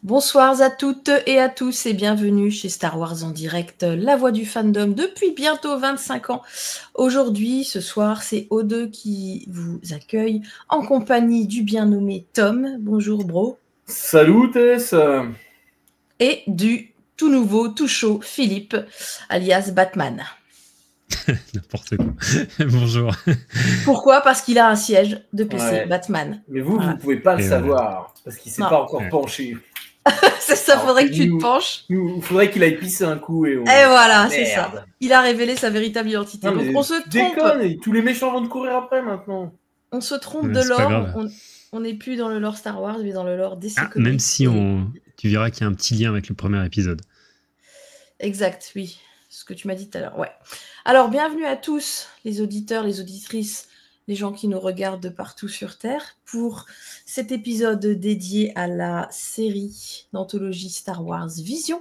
Bonsoir à toutes et à tous et bienvenue chez Star Wars en direct, la voix du fandom depuis bientôt 25 ans. Aujourd'hui, ce soir, c'est O2 qui vous accueille en compagnie du bien nommé Tom. Bonjour bro. Salut Tess. Et du tout nouveau, tout chaud Philippe, alias Batman. N'importe quoi. Bonjour. Pourquoi? Parce qu'il a un siège de PC, Ouais. Batman. Mais vous, Voilà. vous pouvez pas le Et savoir, parce qu'il s'est Non. pas encore Ouais. penché. Ça Alors faudrait que que tu te nous- penches. Il faudrait qu'il aille pisser un coup et on... Et voilà, c'est Merde. ça. Il a révélé sa véritable identité. Non Donc mais on se tu trompe. déconnes, et tous les méchants vont te courir après maintenant. On se trompe Ouais, de c'est pas lore, grave. on n'est plus dans le lore Star Wars, mais dans le lore DC Ah, Comics. même si tu verras qu'il y a un petit lien avec le premier épisode. Exact, oui. Ce que tu m'as dit tout à l'heure, ouais. Alors, bienvenue à tous, les auditeurs, les auditrices, les gens qui nous regardent de partout sur Terre, pour cet épisode dédié à la série d'anthologie Star Wars Vision,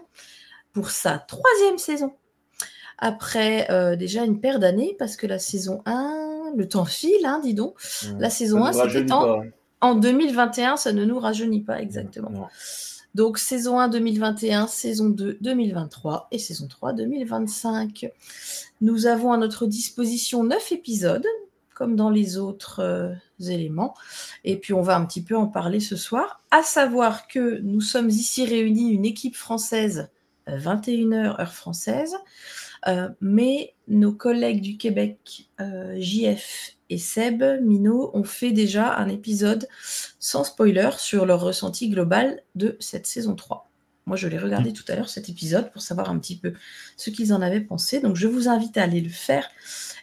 pour sa 3e saison. Après déjà une paire d'années, parce que la saison 1, le temps file, hein, dis donc. La saison 1, c'était en 2021, ça ne nous rajeunit pas exactement. Non. Donc, saison 1 2021, saison 2 2023 et saison 3 2025. Nous avons à notre disposition 9 épisodes, comme dans les autres éléments. Et puis, on va un petit peu en parler ce soir. À savoir que nous sommes ici réunis, une équipe française, 21h heure française. Mais nos collègues du Québec, JF et Seb, Minot, ont fait déjà un épisode sans spoiler sur leur ressenti global de cette saison 3. Moi, je l'ai regardé tout à l'heure, cet épisode, pour savoir un petit peu ce qu'ils en avaient pensé. Donc, je vous invite à aller le faire,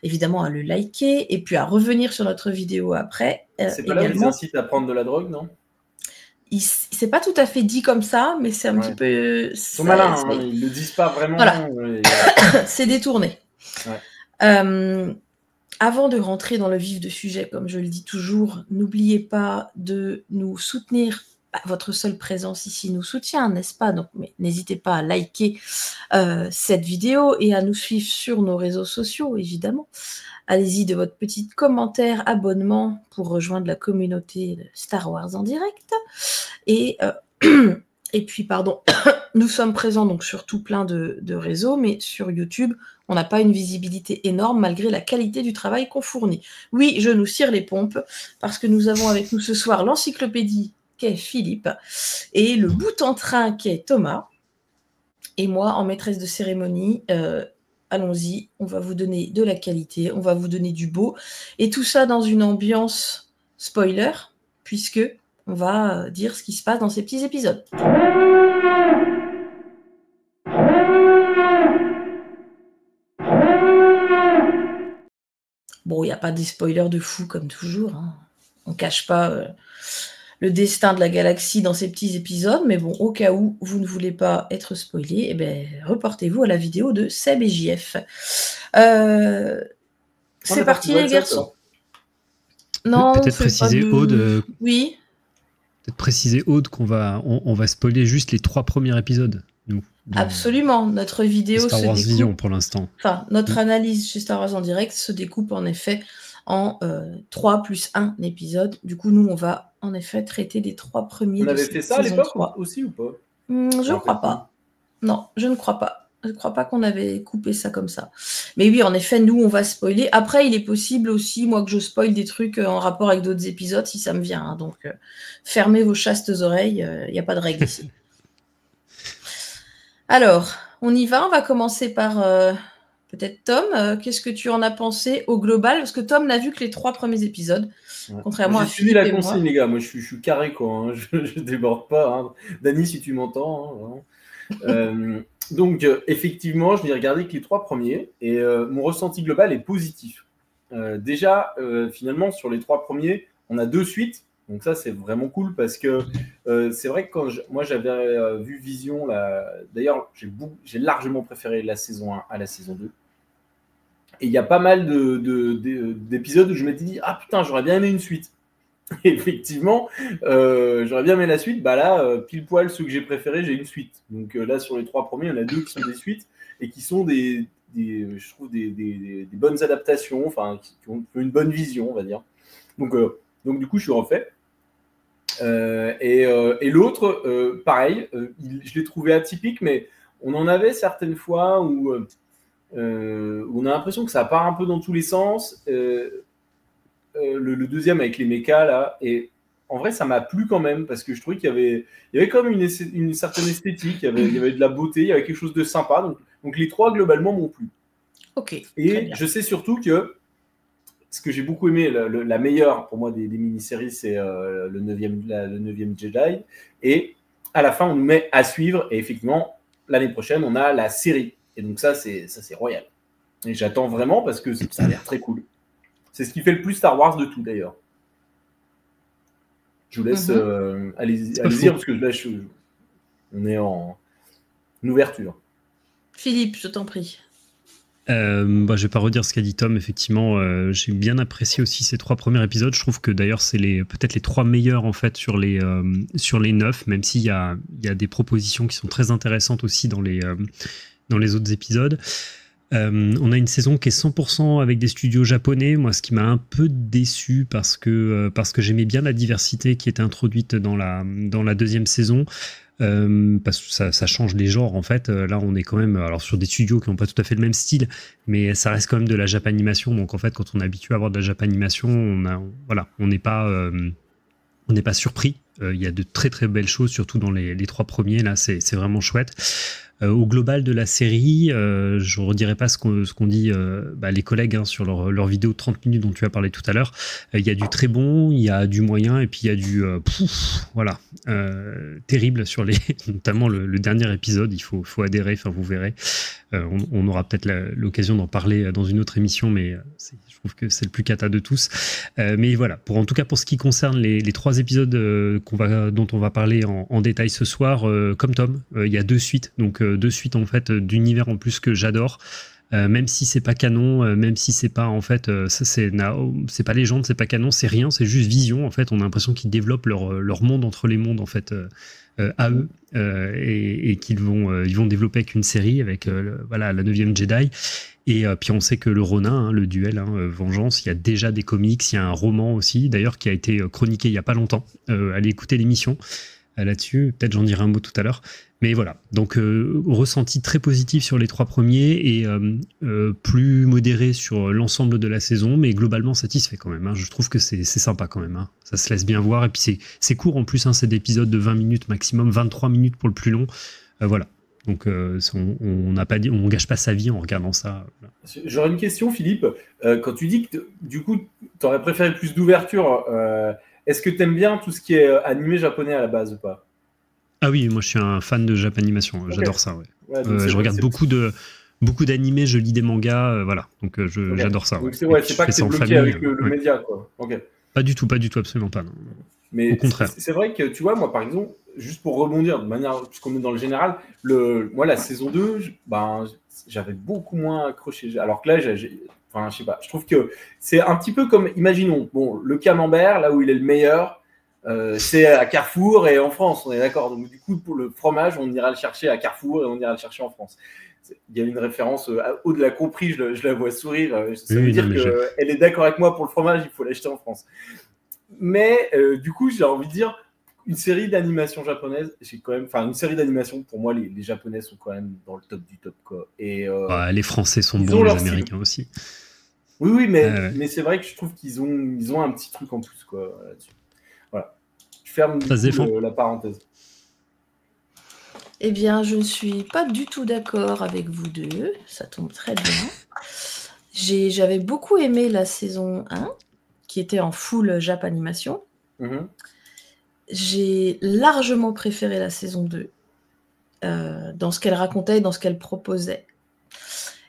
évidemment à le liker, et puis à revenir sur notre vidéo après. C'est pas là où ils incitent à prendre de la drogue, non? C'est pas tout à fait dit comme ça, mais c'est un petit peu... Ils sont malins, hein, ils le disent pas vraiment. Voilà. C'est détourné. Ouais. Avant de rentrer dans le vif du sujet, comme je le dis toujours, n'oubliez pas de nous soutenir. Votre seule présence ici nous soutient, n'est-ce pas? Donc, n'hésitez pas à liker cette vidéo et à nous suivre sur nos réseaux sociaux, évidemment. Allez-y de votre petit commentaire, abonnement pour rejoindre la communauté de Star Wars en direct. Et puis, pardon, nous sommes présents donc sur tout plein de réseaux, mais sur YouTube, on n'a pas une visibilité énorme malgré la qualité du travail qu'on fournit. Oui, je nous cire les pompes, parce que nous avons avec nous ce soir l'encyclopédie qu'est Philippe, et le bout en train qu'est Thomas, et moi en maîtresse de cérémonie. Allons-y, on va vous donner de la qualité, on va vous donner du beau, et tout ça dans une ambiance spoiler, puisque on va dire ce qui se passe dans ces petits épisodes. Bon, il n'y a pas des spoilers de fou comme toujours. Hein. On ne cache pas le destin de la galaxie dans ces petits épisodes, mais bon, au cas où vous ne voulez pas être spoilé, eh ben, reportez-vous à la vidéo de Seb et JF. C'est parti les garçons. Non, peut-être préciser Aude. Oui. Peut-être préciser Aude qu'on va spoiler juste les 3 premiers épisodes. Nous. Absolument. Notre vidéo Star Wars Vision pour l'instant. Enfin, notre analyse chez Star Wars en direct se découpe en effet en 3 plus 1 épisode. Du coup, nous, on va en effet traiter les 3 premiers. On avait fait ça à l'époque aussi ou pas? Je ne crois pas. Non, je ne crois pas. Je ne crois pas qu'on avait coupé ça comme ça. Mais oui, en effet, nous, on va spoiler. Après, il est possible aussi, moi, que je spoil des trucs en rapport avec d'autres épisodes, si ça me vient. Hein. Donc, fermez vos chastes oreilles. Il n'y a pas de règle ici. Alors, on y va. On va commencer par peut-être Tom. Qu'est-ce que tu en as pensé au global? Parce que Tom n'a vu que les 3 premiers épisodes. Ouais. Contrairement à Philippe la consigne, les gars. Moi, je suis carré, quoi. Hein. Je déborde pas. Hein. Dany, si tu m'entends. Hein, donc, effectivement, je n'ai regardé que les 3 premiers. Et mon ressenti global est positif. Déjà, finalement, sur les 3 premiers, on a 2 suites. Donc ça, c'est vraiment cool parce que c'est vrai que quand moi, j'avais vu Vision, d'ailleurs, j'ai largement préféré la saison 1 à la saison 2. Et il y a pas mal d'épisodes où je m'étais dit « Ah putain, j'aurais bien aimé une suite ». Et effectivement, j'aurais bien aimé la suite. Bah là, pile poil, ceux que j'ai préférés, j'ai une suite. Donc là, sur les 3 premiers, il y en a 2 qui sont des suites et qui sont je trouve des bonnes adaptations, enfin, qui ont une bonne vision, on va dire. Donc du coup, je suis refait. Et l'autre, pareil, je l'ai trouvé atypique, mais on en avait certaines fois où on a l'impression que ça part un peu dans tous les sens. Le deuxième avec les mechas, là, et en vrai, ça m'a plu quand même, parce que je trouvais qu'il y avait quand même une certaine esthétique, il y avait de la beauté, il y avait quelque chose de sympa. Donc les trois, globalement, m'ont plu. Ok. Et je sais surtout que ce que j'ai beaucoup aimé, la meilleure pour moi des mini-séries, c'est le 9e Jedi. Et à la fin, on nous met à suivre. Et effectivement, l'année prochaine, on a la série. Et donc ça, c'est royal. Et j'attends vraiment parce que ça a l'air très cool. C'est ce qui fait le plus Star Wars de tout, d'ailleurs. Je vous laisse allez-y, parce que là, on est en ouverture. Philippe, je t'en prie. Je vais pas redire ce qu'a dit Tom. Effectivement, j'ai bien apprécié aussi ces 3 premiers épisodes. Je trouve que d'ailleurs c'est peut-être les 3 meilleurs en fait sur les 9, même s'il y a des propositions qui sont très intéressantes aussi dans les autres épisodes. On a une saison qui est 100% avec des studios japonais. Moi, ce qui m'a un peu déçu parce que j'aimais bien la diversité qui était introduite dans la deuxième saison. Parce que ça change les genres en fait. Là on est quand même sur des studios qui n'ont pas tout à fait le même style, mais ça reste quand même de la Japanimation. Donc en fait quand on est habitué à voir de la Japanimation, on n'est pas surpris. Il y a de très très belles choses, surtout dans les 3 premiers. Là c'est vraiment chouette. Au global de la série, je ne redirai pas ce qu'ont dit les collègues sur leur vidéo de 30 minutes dont tu as parlé tout à l'heure. Il y a du très bon, il y a du moyen, et puis il y a du terrible sur notamment le dernier épisode. Il faut adhérer, vous verrez. On aura peut-être l'occasion d'en parler dans une autre émission, mais je trouve que c'est le plus cata de tous. Mais voilà, en tout cas pour ce qui concerne les 3 épisodes dont on va parler en détail ce soir, comme Tom, il y a 2 suites, donc 2 suites en fait d'univers en plus que j'adore. Même si c'est pas canon, même si c'est pas en fait, c'est pas légende, c'est pas canon, c'est rien, c'est juste Vision en fait. On a l'impression qu'ils développent leur monde entre les mondes en fait à eux et qu'ils vont développer avec une série avec la 9e Jedi. Et puis on sait que le Ronin, le duel, Vengeance, il y a déjà des comics, il y a un roman aussi d'ailleurs qui a été chroniqué il y a pas longtemps. Allez écouter l'émission là-dessus, peut-être j'en dirai un mot tout à l'heure. Mais voilà, donc ressenti très positif sur les 3 premiers et plus modéré sur l'ensemble de la saison, mais globalement satisfait quand même. Je trouve que c'est sympa quand même. Ça se laisse bien voir et puis c'est court en plus, c'est des épisodes de 20 minutes maximum, 23 minutes pour le plus long. Voilà. Donc on gâche pas sa vie en regardant ça. Voilà. J'aurais une question, Philippe. Quand tu dis que du coup tu aurais préféré plus d'ouverture, est-ce que tu aimes bien tout ce qui est animé japonais à la base ou pas? Ah oui, moi je suis un fan de Japanimation, okay. J'adore ça. Ouais. Je regarde beaucoup d'animés, je lis des mangas, voilà. Donc j'adore ça. Donc c'est pas que c'est bloqué avec le média, quoi. Okay. Pas du tout, absolument pas. Non. Mais au contraire. C'est vrai que tu vois, moi par exemple, juste pour rebondir de manière, puisqu'on est dans le général, moi la saison 2, j'avais beaucoup moins accroché. Alors que là, je sais pas, je trouve que c'est un petit peu comme, imaginons, le camembert, là où il est le meilleur, c'est à Carrefour et en France, on est d'accord. Donc du coup, pour le fromage, on ira le chercher à Carrefour et on ira le chercher en France. Il y a une référence, Aude l'a compris, je la vois sourire. Ça veut dire qu'elle est d'accord avec moi pour le fromage, il faut l'acheter en France. Mais du coup, j'ai envie de dire, une série d'animation japonaise, une série d'animation, pour moi, les Japonais sont quand même dans le top du top, quoi. Et, les Français sont bons, les Américains aussi. Oui, mais c'est vrai que je trouve qu'ils ont un petit truc en plus, quoi, là-dessus. Voilà. Je ferme la parenthèse. Eh bien, je ne suis pas du tout d'accord avec vous deux. Ça tombe très bien. J'avais beaucoup aimé la saison 1, qui était en full Japanimation. J'ai largement préféré la saison 2, dans ce qu'elle racontait, dans ce qu'elle proposait.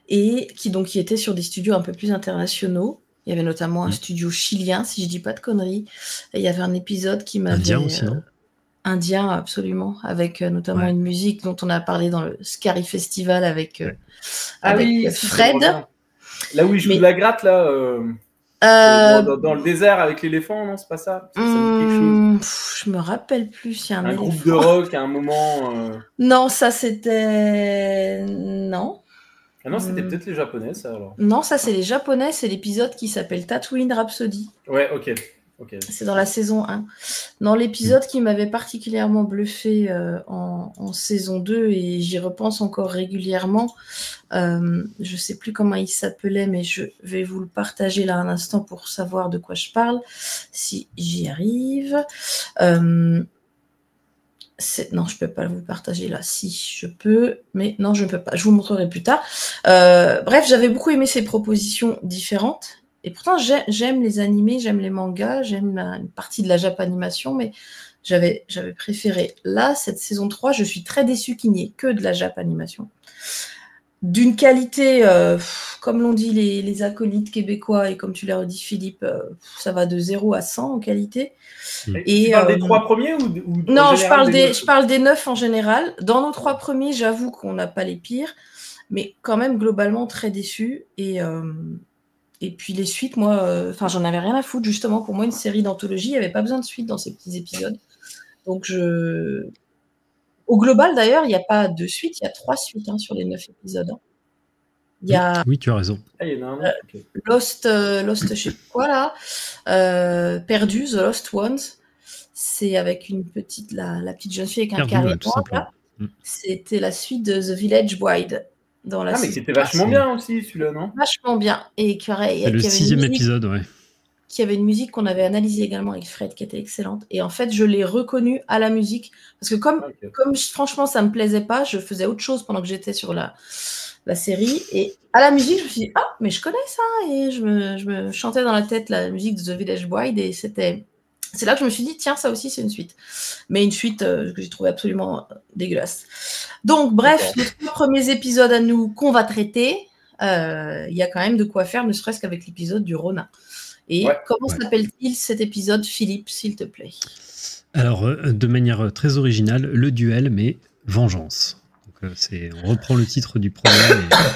Et qui était sur des studios un peu plus internationaux. Il y avait notamment un studio chilien, si je ne dis pas de conneries. Et il y avait un épisode qui m'avait... Indien aussi, non ? Indien, absolument, avec notamment une musique dont on a parlé dans le Scary Festival avec Fred. Là où il joue de la gratte, là, dans le désert avec l'éléphant, non, c'est pas ça? Ça me dit quelque chose. Je me rappelle plus, il y a un groupe de rock à un moment. Non, ça c'était... Non. Ah non, c'était peut-être les Japonais, ça, alors. Non, ça c'est les Japonais, c'est l'épisode qui s'appelle Tatooine Rhapsody. Ouais, ok. Ok. C'est dans la saison 1. Dans l'épisode qui m'avait particulièrement bluffé en saison 2, et j'y repense encore régulièrement, je sais plus comment il s'appelait, mais je vais vous le partager là un instant pour savoir de quoi je parle, si j'y arrive. Non, je peux pas vous le partager là. Si, je peux, mais non, je ne peux pas. Je vous montrerai plus tard. Bref, j'avais beaucoup aimé ces propositions différentes. Et pourtant, j'aime les animés, j'aime les mangas, j'aime une partie de la Japanimation, mais j'avais préféré. Là, cette saison 3, je suis très déçue qu'il n'y ait que de la Japanimation. D'une qualité, comme l'ont dit les acolytes québécois, et comme tu l'as redit, Philippe, ça va de 0 à 100 en qualité. Et tu parles des 3 premiers ou non, je parle des 9 en général. Dans nos 3 premiers, j'avoue qu'on n'a pas les pires, mais quand même, globalement, très déçu. Et puis les suites, moi, j'en avais rien à foutre. Justement, pour moi, une série d'anthologie, il n'y avait pas besoin de suite dans ces petits épisodes. Donc, au global, d'ailleurs, il n'y a pas 2 suites, il y a 3 suites sur les 9 épisodes. Il y a oui, tu as raison. Il y en a un autre, okay. Lost, je sais pas quoi là, Perdu, The Lost Ones. C'est avec une petite, la petite jeune fille avec un carré noir. Là. C'était la suite de The Village Bride. Mais c'était vachement bien aussi, celui-là, non? Vachement bien. Et c'est le 6e épisode, ouais. Qui avait une musique qu'on avait analysée également avec Fred, qui était excellente. Et en fait, je l'ai reconnue à la musique. Parce que comme franchement, ça me plaisait pas, je faisais autre chose pendant que j'étais sur la série. Et à la musique, je me suis dit, mais je connais ça. Et je me chantais dans la tête la musique de The Village Bride. Et c'est là que je me suis dit, tiens, ça aussi, c'est une suite. Mais une suite que j'ai trouvée absolument dégueulasse. Donc, bref, les 3 premiers épisodes à nous qu'on va traiter, il y a quand même de quoi faire, ne serait-ce qu'avec l'épisode du Ronin. Et comment s'appelle-t-il cet épisode, Philippe, s'il te plaît? Alors, de manière très originale, le duel, mais vengeance. Donc, on reprend le titre du premier,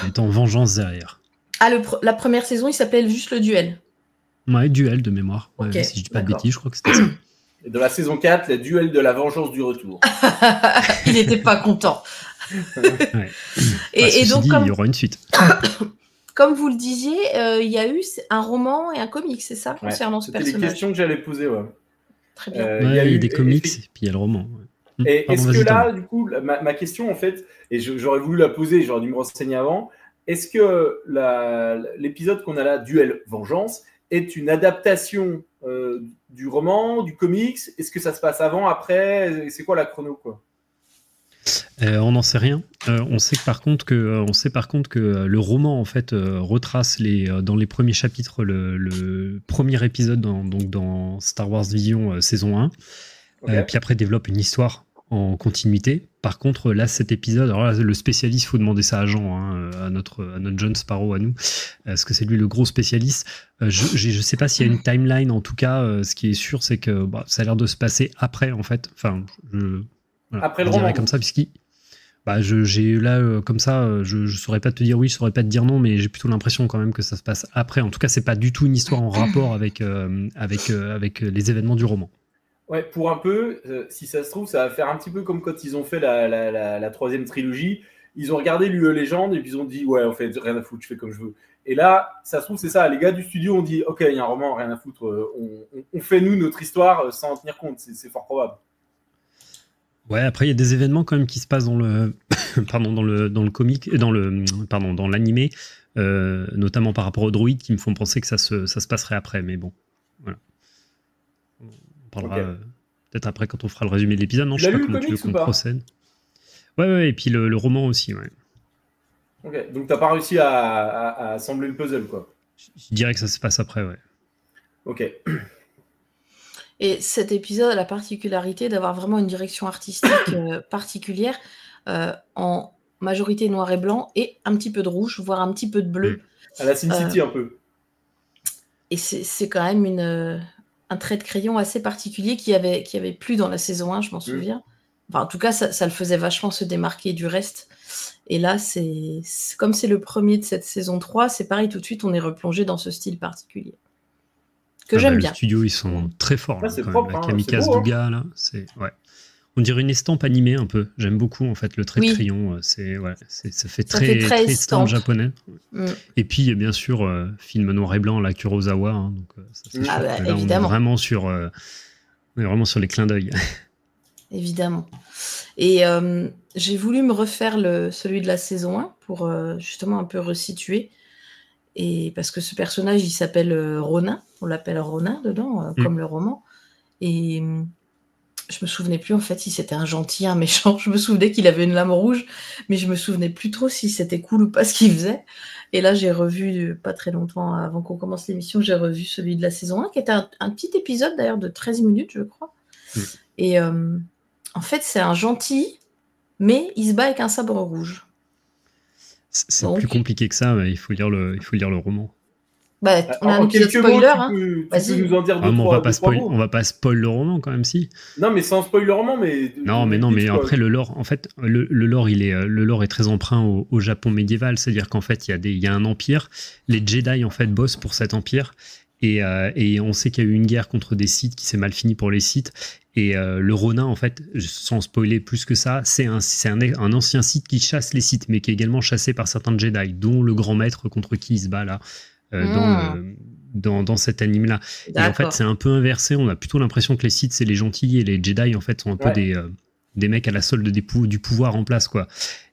mais étant vengeance derrière. Ah, la première saison, il s'appelait juste le duel. Ouais, duel de mémoire. Ouais, si je dis pas de bêtises, je crois que c'était ça. Et dans la saison 4, le duel de la vengeance du retour. Il n'était pas content. Ouais. Et donc, il y aura une suite. Comme vous le disiez, il y a eu un roman et un comic, c'est ça, concernant ce personnage? C'était les questions que j'allais poser, ouais. Très bien. Il y a eu des comics et puis il y a le roman. Ouais. Et est-ce que là, du coup, ma question, en fait, et j'aurais voulu la poser, j'aurais dû me renseigner avant, est-ce que l'épisode qu'on a là, Duel Vengeance, est une adaptation du roman, du comics? Est-ce que ça se passe avant, après? C'est quoi la chrono, quoi? On n'en sait rien. On sait par contre que le roman en fait retrace dans les premiers chapitres le premier épisode dans Star Wars Vision saison 1. Puis après développe une histoire en continuité. Par contre, là, cet épisode, alors là, le spécialiste, il faut demander ça à Jean, à notre John Sparrow, à nous, parce que c'est lui le gros spécialiste. Je sais pas s'il y a une timeline, en tout cas, ce qui est sûr, c'est que ça a l'air de se passer après, en fait. Enfin, après le roman. Comme ça, puisqu'il... j'ai là, comme ça, je saurais pas te dire oui, je saurais pas te dire non, mais j'ai plutôt l'impression quand même que ça se passe après. En tout cas, c'est pas du tout une histoire en rapport avec les événements du roman. Ouais, pour un peu, si ça se trouve, ça va faire un petit peu comme quand ils ont fait la 3e trilogie. Ils ont regardé l'UE Légende et puis ils ont dit, ouais, en fait, rien à foutre, je fais comme je veux. Et là, ça se trouve, c'est ça. Les gars du studio ont dit, ok, il y a un roman, rien à foutre. On fait, nous, notre histoire sans en tenir compte. C'est fort probable. Ouais, après, il y a des événements quand même qui se passent dans le, dans le comic, dans l'animé, notamment par rapport aux droïdes qui me font penser que ça se passerait après. Mais bon, voilà. On parlera peut-être après quand on fera le résumé de l'épisode. Non, je sais pas comment tu veux qu'on procède. Ouais, et puis le roman aussi, ouais. Ok, donc t'as pas réussi à assembler le puzzle, quoi. Je dirais que ça se passe après, ouais. Ok. Et cet épisode a la particularité d'avoir vraiment une direction artistique particulière, en majorité noir et blanc, et un petit peu de rouge, voire un petit peu de bleu. À la Sin City, un peu. Et c'est quand même un trait de crayon assez particulier qui avait plus dans la saison 1, je m'en souviens. Enfin, en tout cas, ça le faisait vachement se démarquer du reste. Et là, comme c'est le premier de cette saison 3, c'est pareil, tout de suite, on est replongé dans ce style particulier. Que j'aime bien. Les studios, ils sont très forts. Ouais, là, c'est quand propre, même. Hein, Kamikaze beau, Douga, là, c'est... Ouais. On dirait une estampe animée un peu. J'aime beaucoup en fait le trait de Oui. crayon. Ça fait Ça très, fait très très estampe estampe. japonais. Mm. Et puis bien sûr film noir et blanc, la Kurosawa. Hein, donc ça, c'est Ah sûr bah, que là évidemment. on est vraiment sur les clins d'œil. Évidemment. Et j'ai voulu me refaire celui de la saison 1 pour justement un peu resituer. Et parce que ce personnage, il s'appelle Ronin. On l'appelle Ronin dedans, comme le roman. Et je me souvenais plus en fait si c'était un gentil, un méchant. Je me souvenais qu'il avait une lame rouge, mais je me souvenais plus trop si c'était cool ou pas ce qu'il faisait. Et là, j'ai revu, pas très longtemps avant qu'on commence l'émission, j'ai revu celui de la saison 1, qui était un petit épisode d'ailleurs de 13 minutes, je crois. Et en fait, c'est un gentil, mais il se bat avec un sabre rouge. C'est plus compliqué que ça, mais il faut lire le roman. Bah, on a un épisode spoiler. Tu peux nous en dire on va pas spoil le roman quand même, si. Non, mais sans spoil le roman, mais. Mais après le lore, en fait, le lore est très emprunt au Japon médiéval, c'est-à-dire qu'en fait il y a un empire, les Jedi en fait bossent pour cet empire. Et on sait qu'il y a eu une guerre contre des Sith qui s'est mal finie pour les Sith. Et le Ronin, en fait, sans spoiler plus que ça, c'est un ancien Sith qui chasse les Sith, mais qui est également chassé par certains Jedi, dont le grand maître contre qui il se bat là, dans cet anime-là. Et en fait, c'est un peu inversé. On a plutôt l'impression que les Sith, c'est les gentils, et les Jedi, en fait, sont un peu des mecs à la solde du pouvoir en place, quoi.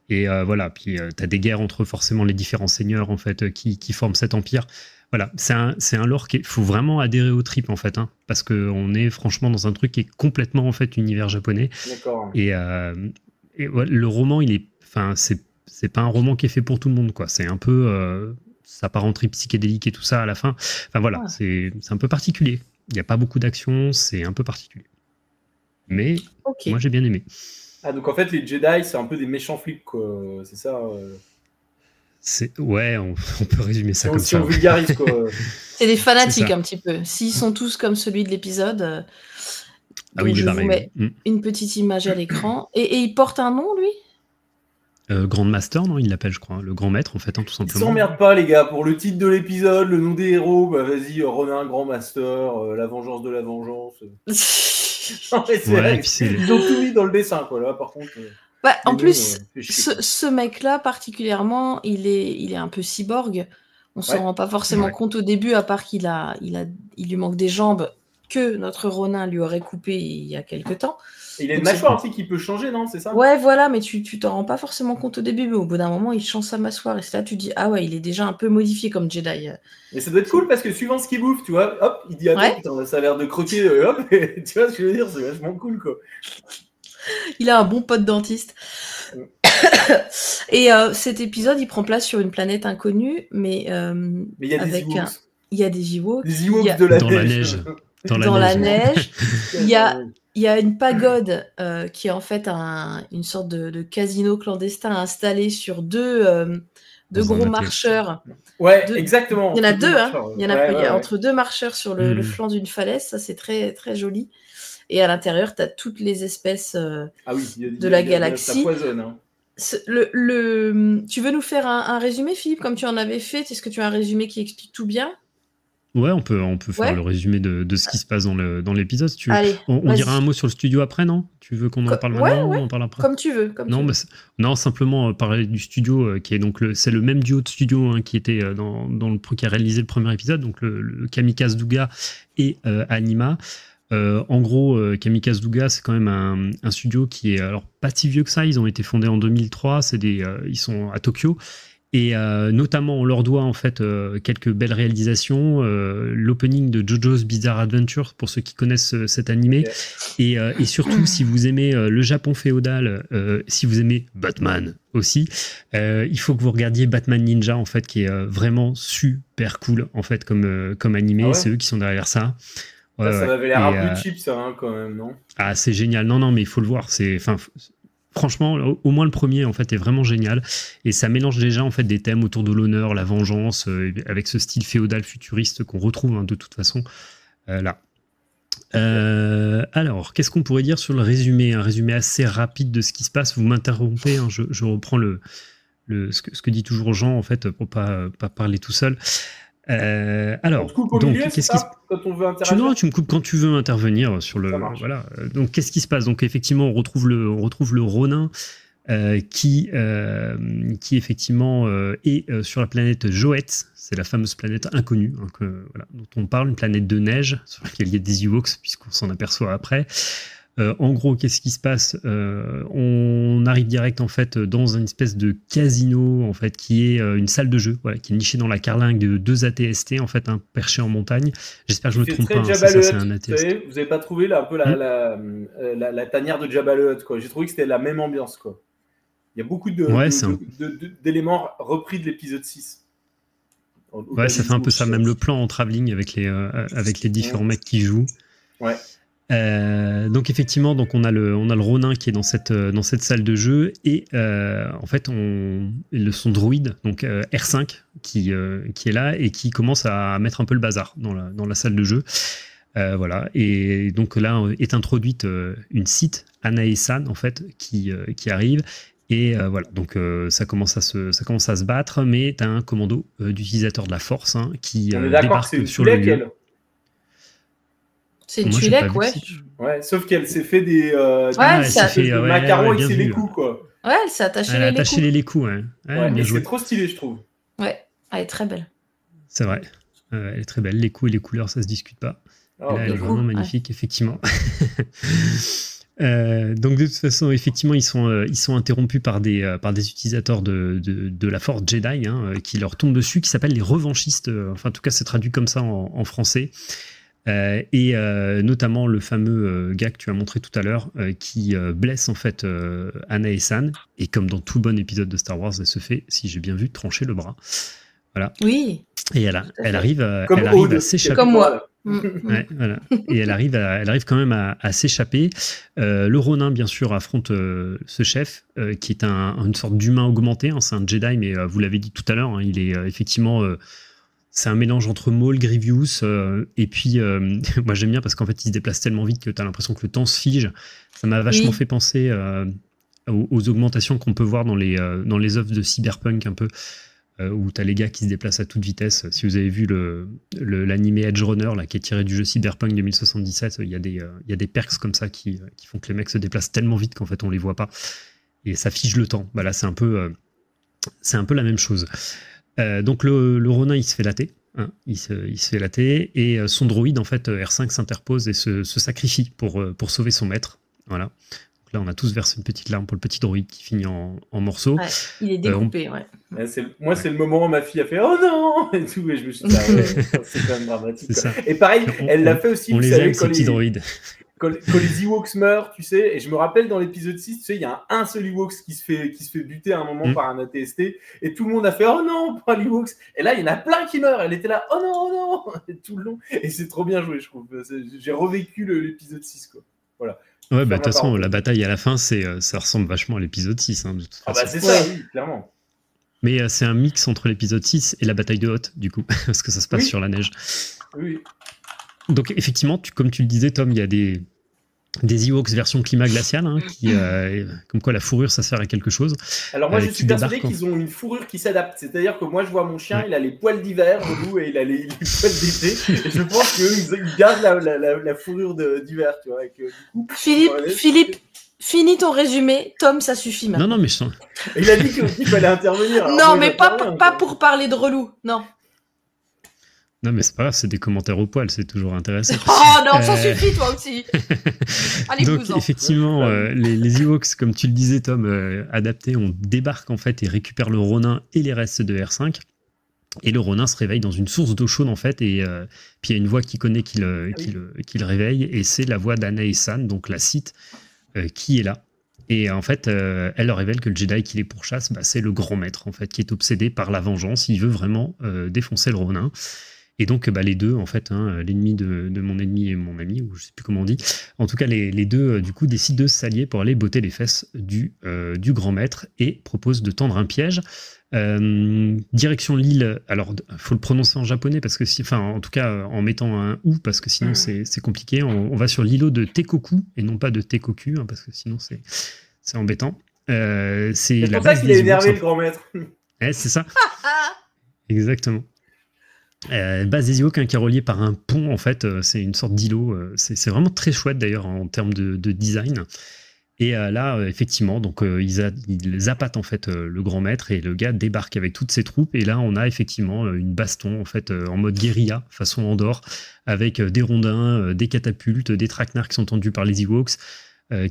Et voilà, puis t'as des guerres entre forcément les différents seigneurs, en fait, qui forment cet empire. Voilà, c'est un lore qu'il faut vraiment adhérer au trip en fait, hein, parce qu'on est franchement dans un truc qui est complètement en fait univers japonais. D'accord. Et le roman, c'est pas un roman qui est fait pour tout le monde, quoi. C'est un peu, ça part en trip psychédélique et tout ça à la fin. Enfin voilà, c'est un peu particulier. Il n'y a pas beaucoup d'action, c'est un peu particulier. Mais moi j'ai bien aimé. Ah donc en fait les Jedi c'est un peu des méchants flics, quoi. C'est ça. Ouais, on peut résumer ça comme ça. On vulgarise, quoi. C'est des fanatiques un petit peu. S'ils sont tous comme celui de l'épisode, je vous mets une petite image à l'écran. Et il porte un nom, lui Grand Master, non, il l'appelle, je crois. Le grand maître, en fait, hein, tout simplement. Ils s'emmerdent pas, les gars. Pour le titre de l'épisode, le nom des héros, bah vas-y, Ronin, Grand Master, la vengeance de la vengeance. Non, mais ils ont tout mis dans le dessin, quoi. Là, par contre... Bah, en plus, ce mec-là, particulièrement, il est un peu cyborg. On s'en rend pas forcément compte au début, à part qu'il lui manque des jambes que notre Ronin lui aurait coupé il y a quelque temps. Et il a une mâchoire aussi qui peut changer, non? C'est ça? Ouais, voilà, mais tu t'en rends pas forcément compte au début, mais au bout d'un moment, il change sa mâchoire. Et c'est là tu dis, ah ouais, il est déjà un peu modifié comme Jedi. Mais ça doit être cool parce que suivant ce qu'il bouffe, tu vois, hop, il dit, attends, putain, ça a l'air de croquer, hop, et, tu vois ce que je veux dire? C'est vachement cool, quoi. Il a un bon pote dentiste. Et cet épisode, il prend place sur une planète inconnue, mais il y a des Ewoks. Il y a des Ewoks. Des Ewoks de la neige. Dans la neige. Il y a une pagode qui est en fait une sorte de casino clandestin installé sur deux gros marcheurs. Ouais, exactement. Il y en a deux, hein. Il y en a entre deux marcheurs sur le flanc d'une falaise. Ça, c'est très, très joli. Et à l'intérieur, tu as toutes les espèces de la galaxie. Ça poisonne, hein. Tu veux nous faire un résumé, Philippe, comme tu en avais fait? Est-ce que tu as un résumé qui explique tout bien? Ouais, on peut faire le résumé de ce qui se passe dans l'épisode. Si tu veux. Allez, on dira un mot sur le studio après, non? Tu veux qu'on en parle maintenant ou on en parle après? Comme tu veux. Non, simplement parler du studio qui est donc c'est le même duo de studio qui était qui a réalisé le premier épisode, donc le Kamikaze Douga et Anima. En gros, Kamikaze Douga, c'est quand même un studio qui est alors pas si vieux que ça. Ils ont été fondés en 2003. Ils sont à Tokyo. Et notamment, on leur doit en fait quelques belles réalisations. L'opening de JoJo's Bizarre Adventure, pour ceux qui connaissent cet animé. Et surtout, si vous aimez le Japon féodal, si vous aimez Batman aussi, il faut que vous regardiez Batman Ninja, en fait, qui est vraiment super cool, en fait, comme animé. Ah ouais. C'est eux qui sont derrière ça. Ça m'avait l'air un peu cheap, ça, hein, quand même, non? Ah, c'est génial. Non, mais il faut le voir. Franchement, au moins le premier, en fait, est vraiment génial. Et ça mélange déjà, en fait, des thèmes autour de l'honneur, la vengeance, avec ce style féodal futuriste qu'on retrouve, de toute façon, là. Alors, qu'est-ce qu'on pourrait dire sur le résumé? Un résumé assez rapide de ce qui se passe. Vous m'interrompez, hein, je reprends ce que dit toujours Jean, en fait, pour pas parler tout seul. Alors, on te coupe au donc, milieu, c'est ça, quand on veut interagir. Non, tu me coupes quand tu veux intervenir sur le. Voilà. Donc, qu'est-ce qui se passe? Donc, effectivement, on retrouve le Ronin qui effectivement est sur la planète Joet. C'est la fameuse planète inconnue hein, dont on parle, une planète de neige sur laquelle il y a des Ewoks, puisqu'on s'en aperçoit après. En gros, qu'est-ce qui se passe? On arrive direct en fait dans une espèce de casino en fait qui est une salle de jeu, voilà, qui est nichée dans la carlingue de 2 ATST en fait, perché en montagne. J'espère que je me trompe pas. Hein, ça, c'est un ATST. Vous avez pas trouvé là un peu la tanière de Jabba le Hutt, quoi? J'ai trouvé que c'était la même ambiance, quoi. Il y a beaucoup d'éléments repris de l'épisode 6. Ouais, ça fait un peu ça, même le plan en travelling avec les différents mecs qui jouent. Ouais. Donc effectivement, donc on a le Ronin qui est dans cette salle de jeu et en fait son droïde donc R5 qui est là et qui commence à mettre un peu le bazar dans la salle de jeu. Voilà, et donc là est introduite une Sith, Anae San en fait qui arrive. Et voilà, donc ça commence à se battre, mais tu as un commando d'utilisateur de la force hein, qui débarque sur le lieu. C'est une Twi'lek, ouais. Ouais, sauf qu'elle s'est fait des macarons avec ses lécous, quoi. Ouais, elle s'est attachée les lécous, ouais. Mais c'est trop stylé, je trouve. Ouais, elle est très belle. C'est vrai, elle est très belle. Les coups et les couleurs, ça se discute pas. Et là, elle est vraiment magnifique, effectivement. Donc de toute façon, effectivement, ils sont interrompus par des utilisateurs de la Force Jedi hein, qui leur tombent dessus, qui s'appellent les revanchistes. Enfin, en tout cas, c'est traduit comme ça en français. Et notamment le fameux gars que tu as montré tout à l'heure qui blesse en fait Anae San. Et comme dans tout bon épisode de Star Wars, elle se fait, si j'ai bien vu, trancher le bras. Voilà. Oui. Et elle arrive à s'échapper. Comme moi. Ouais, voilà. Et elle arrive quand même à s'échapper. Le Ronin, bien sûr, affronte ce chef qui est une sorte d'humain augmenté. Hein, c'est un Jedi, mais vous l'avez dit tout à l'heure, hein, il est effectivement... c'est un mélange entre Maul, Grievous, et puis moi j'aime bien parce qu'en fait il se déplace tellement vite que tu as l'impression que le temps se fige. Ça m'a vachement fait penser aux augmentations qu'on peut voir dans les œuvres de Cyberpunk un peu, où tu as les gars qui se déplacent à toute vitesse. Si vous avez vu l'animé Edge Runner là, qui est tiré du jeu Cyberpunk 2077, il y a des perks comme ça qui font que les mecs se déplacent tellement vite qu'en fait on les voit pas. Et ça fige le temps. Bah là c'est un peu la même chose. Donc le Ronin il se fait latter, hein, il se fait latter et son droïde en fait R5 s'interpose et se sacrifie pour sauver son maître. Voilà. Donc là on a tous versé une petite larme pour le petit droïde qui finit en morceaux. Ouais, il est découpé, ouais. Moi c'est le moment où ma fille a fait oh non et tout et je me suis dit c'est quand même dramatique. Et pareil, elle l'a fait aussi. On les aime ces petits droïdes. Quand les Ewoks meurent, tu sais, et je me rappelle dans l'épisode 6, tu sais, il y a un seul Ewoks qui se fait buter à un moment par un ATST, et tout le monde a fait « Oh non, pas l'Ewoks !» Et là, il y en a plein qui meurent, elle était là « Oh non, oh non !» Et tout le long, et c'est trop bien joué, je trouve. J'ai revécu l'épisode 6, quoi. Voilà. Ouais, bah de toute façon, la bataille à la fin, ça ressemble vachement à l'épisode 6, hein, de toute façon. Ah bah c'est ça, oui, clairement. Mais c'est un mix entre l'épisode 6 et la bataille de Hoth, du coup, parce que ça se passe sur la neige. Oui. Donc effectivement, comme tu le disais, Tom, il y a des Ewoks version climat glacial, hein, comme quoi la fourrure, ça sert à quelque chose. Alors moi, je suis persuadé qu'ils ont une fourrure qui s'adapte. C'est-à-dire que moi, je vois mon chien, il a les poils d'hiver, relou, et il a les poils d'été. Et je pense qu'ils gardent la fourrure d'hiver, tu vois. Du coup, Philippe, finis ton résumé. Tom, ça suffit maintenant. Non, mais je sens... Il a dit qu'il fallait intervenir. Alors non, mais pas pour parler de relou, non. Non, mais c'est pas grave, c'est des commentaires au poil, c'est toujours intéressant. Oh non, ça suffit, toi aussi. Allez, donc, effectivement, les Ewoks, comme tu le disais, Tom, adaptés, on débarque en fait et récupère le Ronin et les restes de R5. Et le Ronin se réveille dans une source d'eau chaude, en fait, et puis il y a une voix qu'il connaît qui le réveille, et c'est la voix d'Anae San, donc la Sith, qui est là. Et en fait, elle leur révèle que le Jedi qui les pourchasse, c'est le grand maître, en fait, qui est obsédé par la vengeance. Il veut vraiment défoncer le Ronin. Et donc, les deux, en fait, hein, l'ennemi de mon ennemi et mon ami, ou je sais plus comment on dit, en tout cas, les deux, du coup, décident de s'allier pour aller botter les fesses du grand maître et proposent de tendre un piège. Direction l'île, alors, faut le prononcer en japonais, parce que en tout cas, en mettant un « ou », parce que sinon, c'est compliqué. On va sur l'îlot de Tekoku, et non pas de Tekoku, hein, parce que sinon, c'est embêtant. C'est pour ça qu'il a énervé le grand maître. Ouais, c'est ça. Exactement. base des Ewoks qui est reliée par un pont, en fait, c'est une sorte d'îlot. C'est vraiment très chouette d'ailleurs en termes de design. Et là, effectivement, donc ils appâtent en fait le grand maître et le gars débarque avec toutes ses troupes. Et là, on a effectivement une baston en fait en mode guérilla, façon Andorre, avec des rondins, des catapultes, des traquenards qui sont tendus par les Ewoks,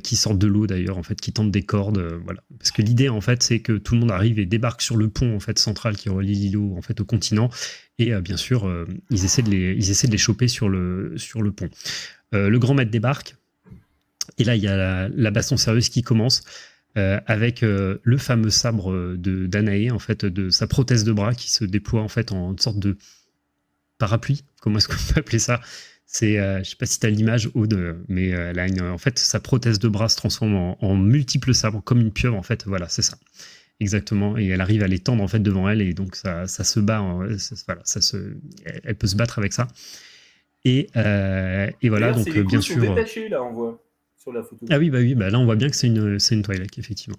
qui sortent de l'eau d'ailleurs, en fait, qui tendent des cordes, voilà. Parce que l'idée en fait, c'est que tout le monde arrive et débarque sur le pont en fait central qui relie l'îlot en fait au continent. Et bien sûr, ils essaient de les choper sur le pont. Le grand maître débarque. Et là, il y a la baston sérieuse qui commence avec le fameux sabre d'Anaé, en fait, de sa prothèse de bras qui se déploie en fait en sorte de parapluie. Comment est-ce qu'on peut appeler ça? C'est, je sais pas si tu as l'image, Aude, mais elle a en fait, sa prothèse de bras se transforme en multiples sabres, comme une pieuvre, en fait. Voilà, c'est ça. Exactement. Et elle arrive à les tendre en fait devant elle, et donc ça se bat. Voilà, elle peut se battre avec ça. Et voilà, donc les bien coups sûr. Sont détachés, là, on voit sur la photo. Ah oui, là on voit bien que c'est une Twi'lek, effectivement.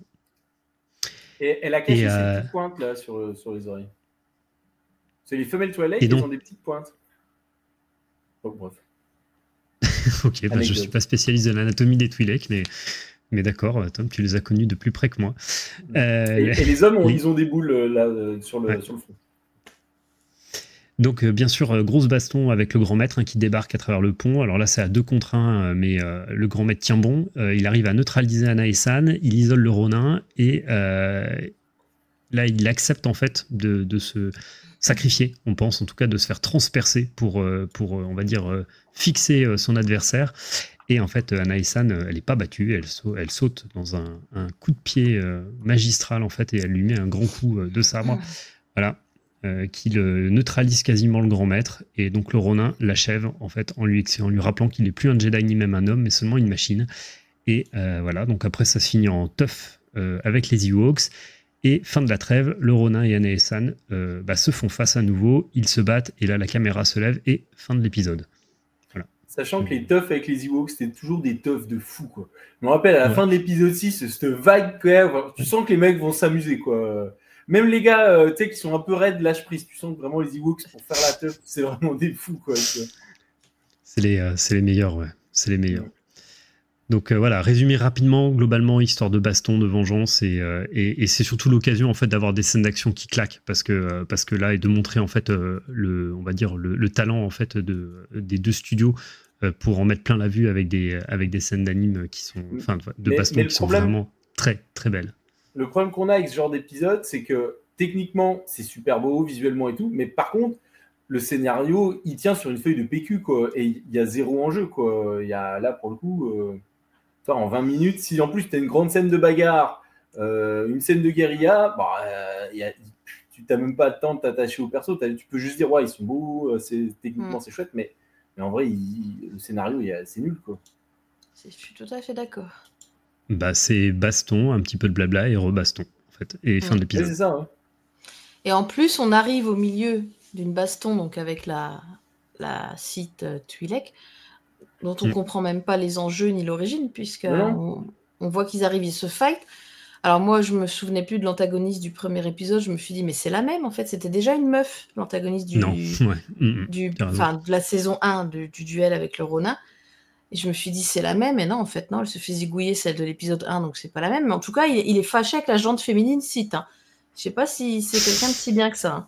Et elle a caché ses petites pointes là sur les oreilles. C'est les femelles Twi'lek, elles ont des petites pointes. Oh, bref. Ok, je ne suis pas spécialiste de l'anatomie des Twi'lek, mais d'accord, Tom, tu les as connus de plus près que moi. Et les hommes, ils ont des boules là sur le front. Donc, bien sûr, grosse baston avec le grand maître qui débarque à travers le pont. Alors là, c'est à 2 contre 1, mais le grand maître tient bon. Il arrive à neutraliser Anae-san, il isole le Ronin, et là, il accepte en fait de se sacrifier, on pense, en tout cas de se faire transpercer pour on va dire, fixer son adversaire. Et en fait, Anae-san, elle n'est pas battue, elle saute dans un coup de pied magistral, en fait, et elle lui met un grand coup de sabre. Voilà. Qui le neutralise quasiment le grand maître, et donc le Ronin l'achève en fait en lui rappelant qu'il n'est plus un Jedi ni même un homme, mais seulement une machine. Et voilà, donc après ça se finit en teuf avec les Ewoks, et fin de la trêve, le Ronin et Anae-san se font face à nouveau, ils se battent, et là la caméra se lève, et fin de l'épisode. Voilà. Sachant que les teufs avec les Ewoks, c'était toujours des teufs de fou, quoi. Je me rappelle, à la fin de l'épisode 6, cette vague, tu sens que les mecs vont s'amuser, quoi. Même les gars, tu sais, qui sont un peu raides, lâche prise. Tu sens que vraiment les Ewoks, pour faire la teuf, c'est vraiment des fous, quoi. C'est les meilleurs, ouais. C'est les meilleurs. Donc voilà, résumé rapidement, globalement, histoire de baston, de vengeance, et c'est surtout l'occasion en fait d'avoir des scènes d'action qui claquent, parce que là, et de montrer en fait on va dire le talent en fait des 2 studios pour en mettre plein la vue avec des scènes d'anime qui sont, enfin, de baston qui sont vraiment très très belles. Le problème qu'on a avec ce genre d'épisode, c'est que techniquement, c'est super beau, visuellement et tout, mais par contre, le scénario, il tient sur une feuille de PQ, quoi, et il y a 0 enjeu, quoi. Il y a, là, pour le coup, en 20 minutes, si en plus tu as une grande scène de bagarre, une scène de guérilla, tu n'as même pas le temps de t'attacher au perso. Tu peux juste dire, ouais, ils sont beaux, techniquement c'est chouette, mais en vrai, le scénario, c'est nul, quoi. Je suis tout à fait d'accord. C'est baston, un petit peu de blabla et rebaston, en fait, et fin de l'épisode. C'est ça, ouais. Et en plus, on arrive au milieu d'une baston, donc avec la site Twi'lek, dont on comprend même pas les enjeux ni l'origine, puisque on voit qu'ils arrivent, ils se fight. Alors moi, je me souvenais plus de l'antagoniste du premier épisode, je me suis dit, mais c'est la même, en fait, c'était déjà une meuf, l'antagoniste de la saison 1 du duel avec le Ronin. Et je me suis dit, c'est la même, et non, en fait, non, elle se fait zigouiller celle de l'épisode 1, donc c'est pas la même. Mais en tout cas, il est fâché avec la jante féminine site. Hein. Je sais pas si c'est quelqu'un de si bien que ça. Hein.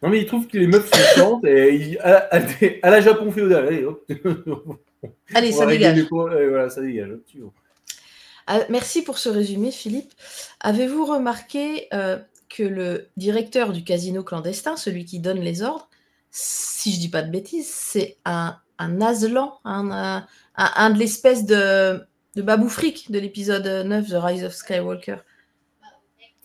Non, mais il trouve que les meufs sont chiantes, et à la Japon féodal, allez, hop. Allez, ça dégage. Voilà, ça dégage. Merci pour ce résumé, Philippe. Avez-vous remarqué que le directeur du casino clandestin, celui qui donne les ordres, si je dis pas de bêtises, c'est un Aslan, un de l'espèce de Babou Frick de l'épisode 9, The Rise of Skywalker.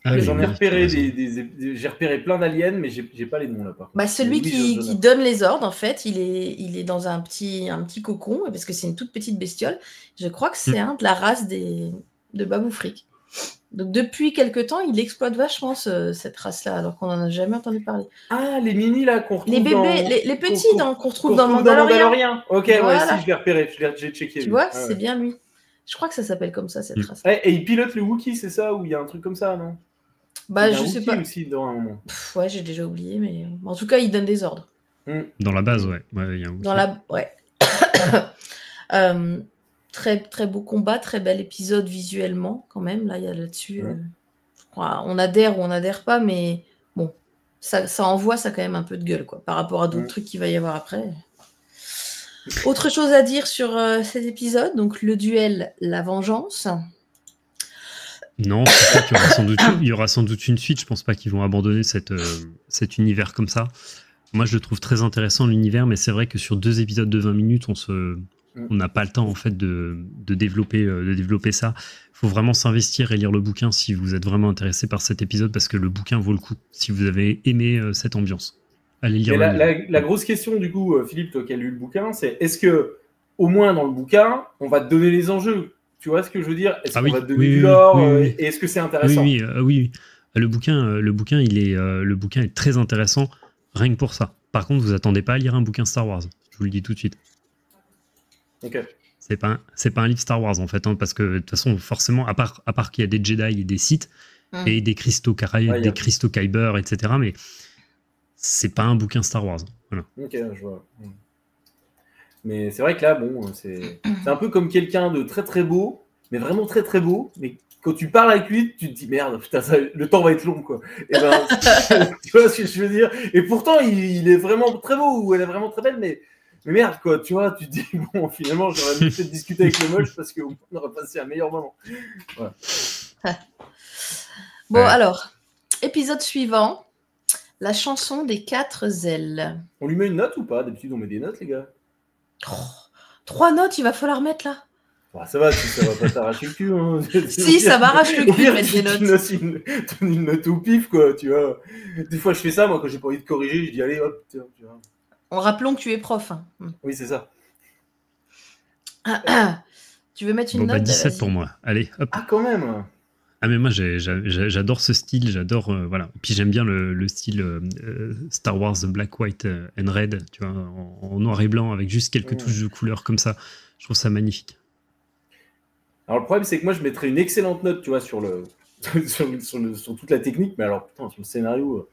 J'en ai repéré j'ai repéré plein d'aliens, mais j'ai pas les noms là. Celui qui donne les ordres, en fait, il est dans un petit cocon, parce que c'est une toute petite bestiole. Je crois que c'est de la race de Babou Frick. Donc depuis quelque temps, il exploite vachement cette race-là, alors qu'on n'en a jamais entendu parler. Ah, les mini là qu'on retrouve les bébés, les petits qu'on retrouve dans Mandalorian. Ok, voilà. Ouais, si, je l'ai repéré, j'ai checké. Tu vois, c'est bien lui. Je crois que ça s'appelle comme ça, cette race. Et il pilote le Wookiee, c'est ça? Ou il y a un truc comme ça, non? Je sais pas. Aussi, dans un moment. Ouais, j'ai déjà oublié, mais en tout cas, il donne des ordres. Dans la base, ouais. Y a Dans la... Ouais. Très, très beau combat, très bel épisode visuellement, quand même. Là, il y a là-dessus... on adhère ou on n'adhère pas, mais bon, ça envoie ça quand même un peu de gueule, quoi, par rapport à d'autres trucs qu'il va y avoir après. Autre chose à dire sur cet épisode, donc le duel, la vengeance. Non, je pense qu'il y aura sans doute une suite. Je pense pas qu'ils vont abandonner cet univers comme ça. Moi, je le trouve très intéressant, l'univers, mais c'est vrai que sur 2 épisodes de 20 minutes, on n'a pas le temps en fait de développer ça. Il faut vraiment s'investir et lire le bouquin si vous êtes vraiment intéressé par cet épisode, parce que le bouquin vaut le coup si vous avez aimé cette ambiance. Allez lire la grosse question, du coup, Philippe, toi qui as lu le bouquin, c'est est-ce que, au moins dans le bouquin, on va te donner les enjeux? Tu vois ce que je veux dire? Est-ce qu'on va te donner du lore et est-ce que c'est intéressant? Oui. Le bouquin est très intéressant, rien que pour ça. Par contre, vous attendez pas à lire un bouquin Star Wars. Je vous le dis tout de suite. Ok. C'est pas un livre Star Wars en fait, hein, parce que de toute façon, forcément, à part qu'il y a des Jedi et des Sith et des cristaux Kyber, etc. Mais c'est pas un bouquin Star Wars. Voilà. Ok, je vois. Mais c'est vrai que là, bon, c'est un peu comme quelqu'un de très très beau, mais vraiment très très beau, mais quand tu parles avec lui, tu te dis merde, putain, le temps va être long, quoi. Et ben, tu vois ce que je veux dire? Et pourtant, il est vraiment très beau ou elle est vraiment très belle, mais merde, quoi, tu vois, tu te dis bon, finalement, j'aurais peut-être discuté avec le moche parce qu'on aurait passé un meilleur moment. Voilà. Bon, alors, épisode suivant, la chanson des 4 ailes. On lui met une note ou pas? D'habitude, on met des notes, les gars. 3 notes, il va falloir mettre là. Bah, ça va, ça va pas t'arracher le cul. Hein. Si, ça m'arrache le cul de mettre des notes. Une note au pif, quoi, tu vois. Des fois, je fais ça, moi, quand j'ai pas envie de corriger, je dis allez, hop, tiens, tu vois. En rappelant que tu es prof. Hein. Oui, c'est ça. Tu veux mettre une note? 17 pour moi. Allez, hop. Ah, quand même. Ah, mais moi, j'adore ce style, j'adore, voilà. Et puis j'aime bien le style Star Wars Black, White and Red, tu vois, en noir et blanc, avec juste quelques touches de couleur comme ça. Je trouve ça magnifique. Alors, le problème, c'est que moi, je mettrais une excellente note, tu vois, sur toute la technique, mais alors, putain, sur le scénario,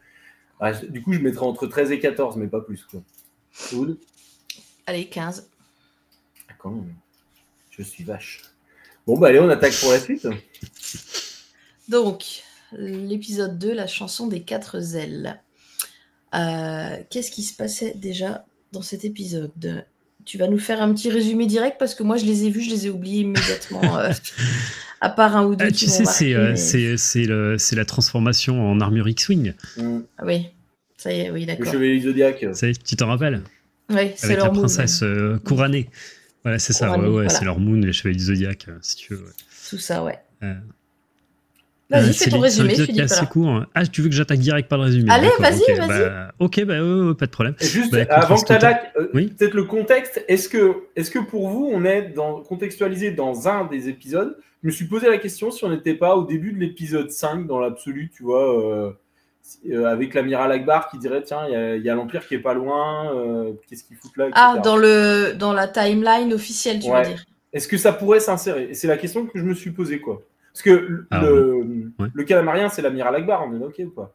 du coup, je mettrais entre 13 et 14, mais pas plus, quoi. Cool. Allez, 15. Ah, quand même. Je suis vache. Bon, bah, allez, on attaque pour la suite. Donc, l'épisode 2, la chanson des 4 ailes. Qu'est-ce qui se passait déjà dans cet épisode? Tu vas nous faire un petit résumé direct parce que moi, je les ai vus, je les ai oubliés immédiatement, à part un ou deux qui m'ont marqué. C'est la transformation en armure X-Wing. Oui, ça y est, oui, d'accord. Le chevalier Zodiac. Tu t'en rappelles? Oui, c'est avec leur la princesse couronnée. Voilà, c'est ça, voilà. c'est leur moon, les chevaliers du Zodiac, si tu veux. Ouais. Tout ça, ouais. Vas-y, fais ton résumé, Philippe. C'est assez court. Hein. Ah, tu veux que j'attaque direct par le résumé? Allez, vas-y, okay, vas-y. Pas de problème. Et juste, avant que tu attaques, peut-être le contexte, est-ce que pour vous, on est contextualisé dans un des épisodes? Je me suis posé la question si on n'était pas au début de l'épisode 5, dans l'absolu, tu vois, avec l'amiral Akbar qui dirait, tiens, il y a l'Empire qui est pas loin, qu'est-ce qu'ils foutent là, etc. Ah, dans la timeline officielle, tu veux dire? Est-ce que ça pourrait s'insérer? Et c'est la question que je me suis posée, quoi. Parce que le calamarien, c'est l'amiral Akbar, on est OK ou pas?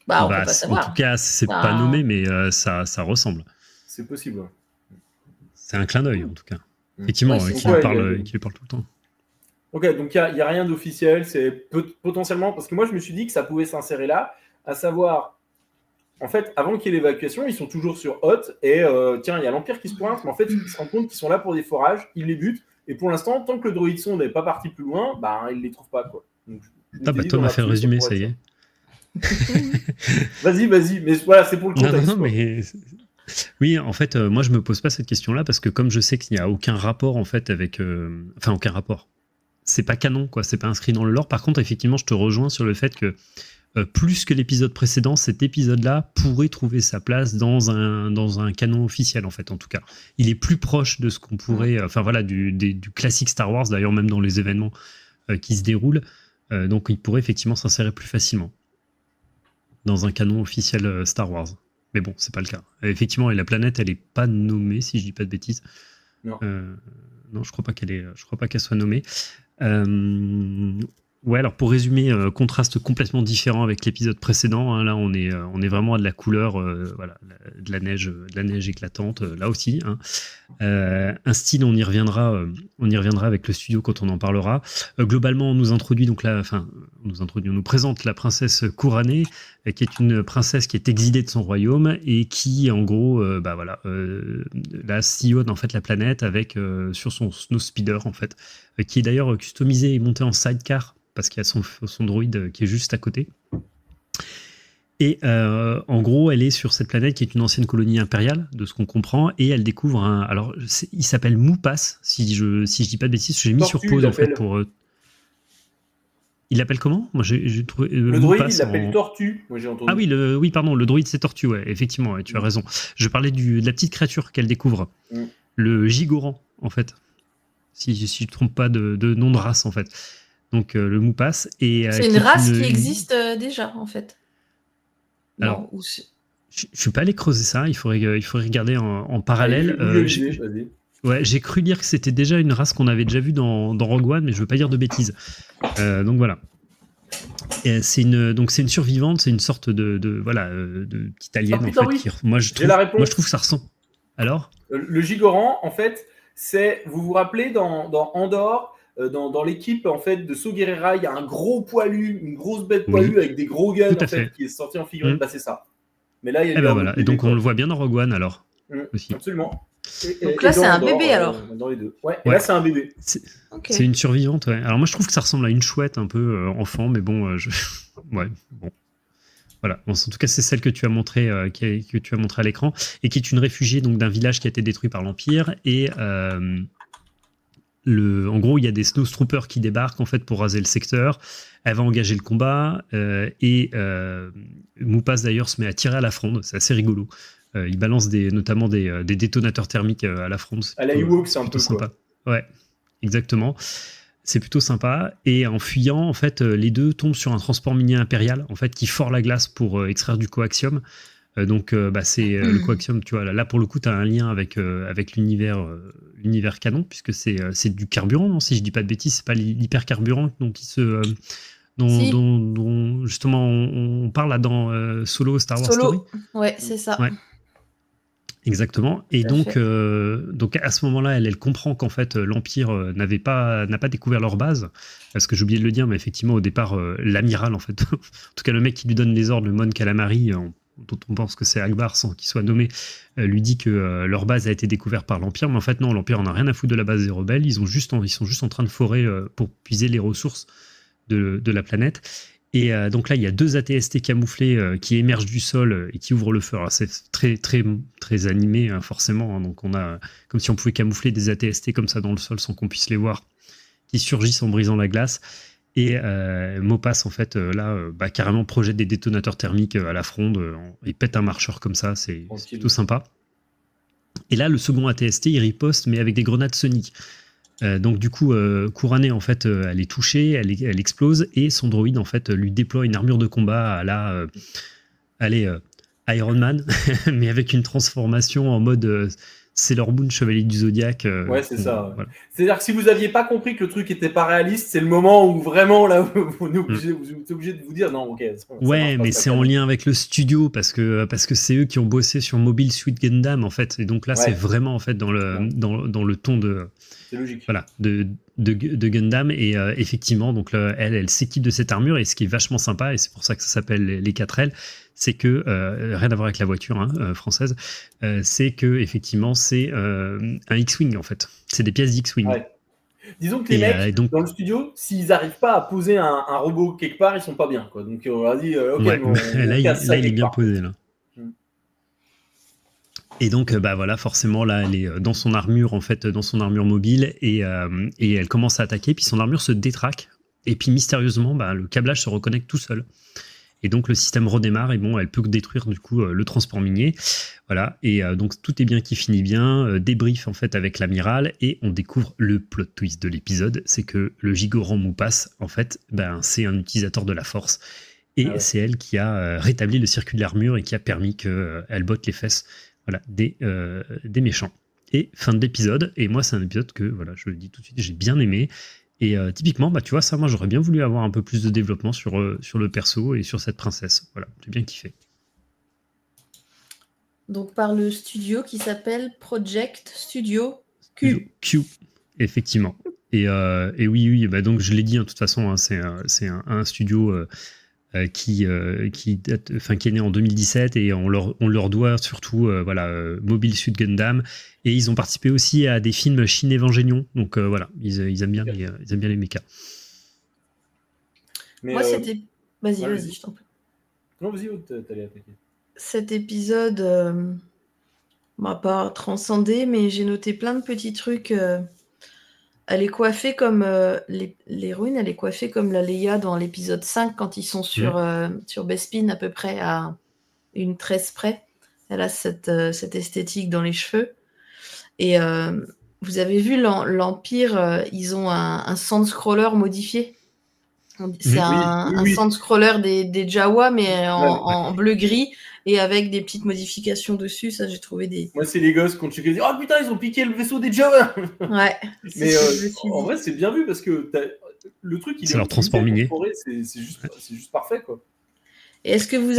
Bah, on peut pas savoir. En tout cas, c'est pas nommé, mais ça ressemble. C'est possible. Ouais. C'est un clin d'œil, en tout cas. Effectivement, qui lui parle tout le temps. Ok, donc il n'y a rien d'officiel. C'est potentiellement... Parce que moi, je me suis dit que ça pouvait s'insérer là, à savoir... En fait, avant qu'il y ait l'évacuation, ils sont toujours sur Hoth, et tiens, il y a l'Empire qui se pointe, mais en fait, ils se rendent compte qu'ils sont là pour des forages, ils les butent, et pour l'instant, tant que le droïde son n'est pas parti plus loin, bah, ils ne les trouvent pas, quoi. Donc, Tom a fait le résumé, ça y est. Vas-y, mais voilà, c'est pour le contexte. Non, mais... Oui, en fait, moi, je me pose pas cette question-là, parce que comme je sais qu'il n'y a aucun rapport, en fait, avec... Enfin, aucun rapport. C'est pas canon, quoi, c'est pas inscrit dans le lore. Par contre, effectivement, je te rejoins sur le fait que plus que l'épisode précédent, cet épisode-là pourrait trouver sa place dans un canon officiel, en fait, en tout cas. Il est plus proche de ce qu'on pourrait... Enfin, voilà, du classique Star Wars, d'ailleurs, même dans les événements qui se déroulent. Donc, il pourrait effectivement s'insérer plus facilement dans un canon officiel Star Wars. Mais bon, c'est pas le cas. Effectivement, et la planète, elle est pas nommée, si je dis pas de bêtises. Non. Non, je crois pas qu'elle soit nommée. Ouais, alors pour résumer, contraste complètement différent avec l'épisode précédent. Hein, là, on est vraiment à de la couleur, voilà, de la neige éclatante, là aussi. Hein. Un style, on y reviendra avec le studio quand on en parlera. Globalement, on nous introduit donc on nous présente la princesse Kouraneh, qui est une princesse qui est exilée de son royaume et qui, en gros, la sillonne en fait la planète avec sur son snow speeder en fait, qui est d'ailleurs customisé et monté en sidecar parce qu'il y a son droïde qui est juste à côté. Et en gros, elle est sur cette planète qui est une ancienne colonie impériale, de ce qu'on comprend, et elle découvre alors il s'appelle Moupas, si je dis pas de bêtises, j'ai mis sur pause en fait pour. Il l'appelle comment? Moi, j'ai trouvé. Le droïde, il l'appelle Tortue. Moi, j'ai entendu. Ah oui, pardon, le droïde c'est Tortue, ouais, effectivement, ouais, tu as raison. Je parlais de la petite créature qu'elle découvre, le Gigoran, en fait, si je ne trompe pas de nom de race, en fait. Donc le Moupas. C'est une race qui existe déjà, en fait. Alors, je ne suis pas allé creuser ça, il faudrait regarder en parallèle. J'ai cru dire que c'était déjà une race qu'on avait déjà vue dans Rogue One, mais je ne veux pas dire de bêtises. Donc voilà. C'est une survivante, c'est une sorte de petite alien en fait. Oui. Moi je trouve que ça ressemble. Alors le Gigoran, en fait, c'est, vous vous rappelez dans Andorre, dans l'équipe en fait de Saw Gerrera, il y a un gros poilu, une grosse bête poilue avec des gros guns en fait, qui est sorti en figurine. Bah c'est ça. Mais là il y a voilà. Et donc on le voit bien dans Rogue One alors. Aussi. Absolument. Donc là c'est un bébé alors. Dans les deux. Ouais. Et là c'est un bébé. C'est une survivante. Ouais. Alors moi je trouve que ça ressemble à une chouette un peu enfant, mais bon, ouais bon. Voilà. Bon, en tout cas, c'est celle que tu as montré, que tu as montré à l'écran, et qui est une réfugiée donc d'un village qui a été détruit par l'Empire. Et en gros, il y a des snowtroopers qui débarquent en fait pour raser le secteur. Elle va engager le combat et Moupas d'ailleurs se met à tirer à la fronde. C'est assez rigolo. Il balance notamment des détonateurs thermiques à la fronde. À la Ewok, c'est un peu sympa. Quoi. Ouais, exactement. C'est plutôt sympa. Et en fuyant, en fait, les deux tombent sur un transport minier impérial, en fait, qui ford la glace pour extraire du coaxium. Donc, c'est le coaxium, tu vois. Là, pour le coup, tu as un lien avec l'univers canon, puisque c'est du carburant, non? Si je dis pas de bêtises, c'est pas l'hypercarburant dont justement on parle là dans Solo Star Wars Story. Ouais, c'est ça. Ouais. Exactement. Et donc à ce moment-là, elle comprend qu'en fait l'Empire n'a pas découvert leur base. Parce que j'ai oublié de le dire, mais effectivement au départ l'amiral en fait, en tout cas le mec qui lui donne les ordres, le Mon Calamari, dont on pense que c'est Akbar sans qu'il soit nommé, lui dit que leur base a été découverte par l'Empire. Mais en fait non, l'Empire en a rien à foutre de la base des rebelles. Ils sont juste en train de forer pour puiser les ressources de la planète. Et donc là, il y a deux AT-ST camouflés qui émergent du sol et qui ouvrent le feu. Alors c'est très, très, très animé, hein, forcément. Hein. Donc on a comme si on pouvait camoufler des AT-ST comme ça dans le sol sans qu'on puisse les voir, qui surgissent en brisant la glace. Et Moupas, en fait, carrément projette des détonateurs thermiques à la fronde et pète un marcheur comme ça. C'est plutôt sympa. Et là, le second AT-ST, il riposte, mais avec des grenades soniques. Donc du coup, Kouraneh en fait, elle est touchée, elle explose et son droïde en fait lui déploie une armure de combat à la, Iron Man, mais avec une transformation en mode Sailor Moon, Chevalier du Zodiaque. Ouais, c'est ça. Voilà. C'est-à-dire que si vous aviez pas compris que le truc était pas réaliste, c'est le moment où vraiment là vous êtes obligé de vous dire non, ok. Ouais, mais c'est en lien avec le studio parce que c'est eux qui ont bossé sur Mobile Suit Gundam en fait, et donc là c'est vraiment en fait dans le ton de. C'est logique. Voilà, de Gundam. Et effectivement, donc elle s'équipe de cette armure. Et ce qui est vachement sympa, et c'est pour ça que ça s'appelle les 4L, c'est que, rien à voir avec la voiture française, c'est que effectivement c'est un X-Wing en fait. C'est des pièces d'X-Wing. Ouais. Disons que les mecs, dans le studio, s'ils n'arrivent pas à poser un robot quelque part, ils sont pas bien. Quoi. Donc on leur a dit, ok, là il est bien posé. Là. Et donc, voilà, forcément, là, elle est dans son armure, en fait, dans son armure mobile, et elle commence à attaquer, puis son armure se détraque, et puis mystérieusement, le câblage se reconnecte tout seul. Et donc, le système redémarre, et bon, elle peut détruire, du coup, le transport minier. Voilà, et donc, tout est bien qui finit bien, débrief, en fait, avec l'amiral, et on découvre le plot twist de l'épisode, c'est que le Gigoran Moupas, en fait, c'est un utilisateur de la force, et c'est elle qui a rétabli le circuit de l'armure, et qui a permis qu'elle botte les fesses. Voilà, des méchants. Et fin de l'épisode, et moi c'est un épisode que, voilà, je le dis tout de suite, j'ai bien aimé, Et typiquement, bah, tu vois, ça, moi, j'aurais bien voulu avoir un peu plus de développement sur le perso et sur cette princesse. Voilà, j'ai bien kiffé. Donc, par le studio qui s'appelle Project Studio Q. Q, effectivement. Et oui, bah, donc je l'ai dit, hein, de toute façon, hein, c'est un studio qui est né en 2017 et on leur doit surtout Mobile Suit Gundam, et ils ont participé aussi à des films Shin Evangelion, donc voilà, ils aiment bien les mechas. Mais moi c'était vas-y, je t'en prie. Non, vas-y, t'allais attaquer. Cet épisode m'a pas transcendé, mais j'ai noté plein de petits trucs. Elle est coiffée comme l'héroïne, elle est coiffée comme la Leia dans l'épisode 5 quand ils sont sur Bespin, à peu près à une tresse près. Elle a cette esthétique dans les cheveux. Et vous avez vu l'Empire, ils ont un sand-scroller modifié. C'est un sand-scroller des Jawa, mais en bleu-gris, et avec des petites modifications dessus. Ça, j'ai trouvé des... Moi, c'est les gosses qui ont checké. Oh putain, ils ont piqué le vaisseau des Jawa. Ouais. Mais en vrai, c'est bien vu parce que le truc, il est leur transport minier. C'est juste parfait, quoi. Et est-ce que vous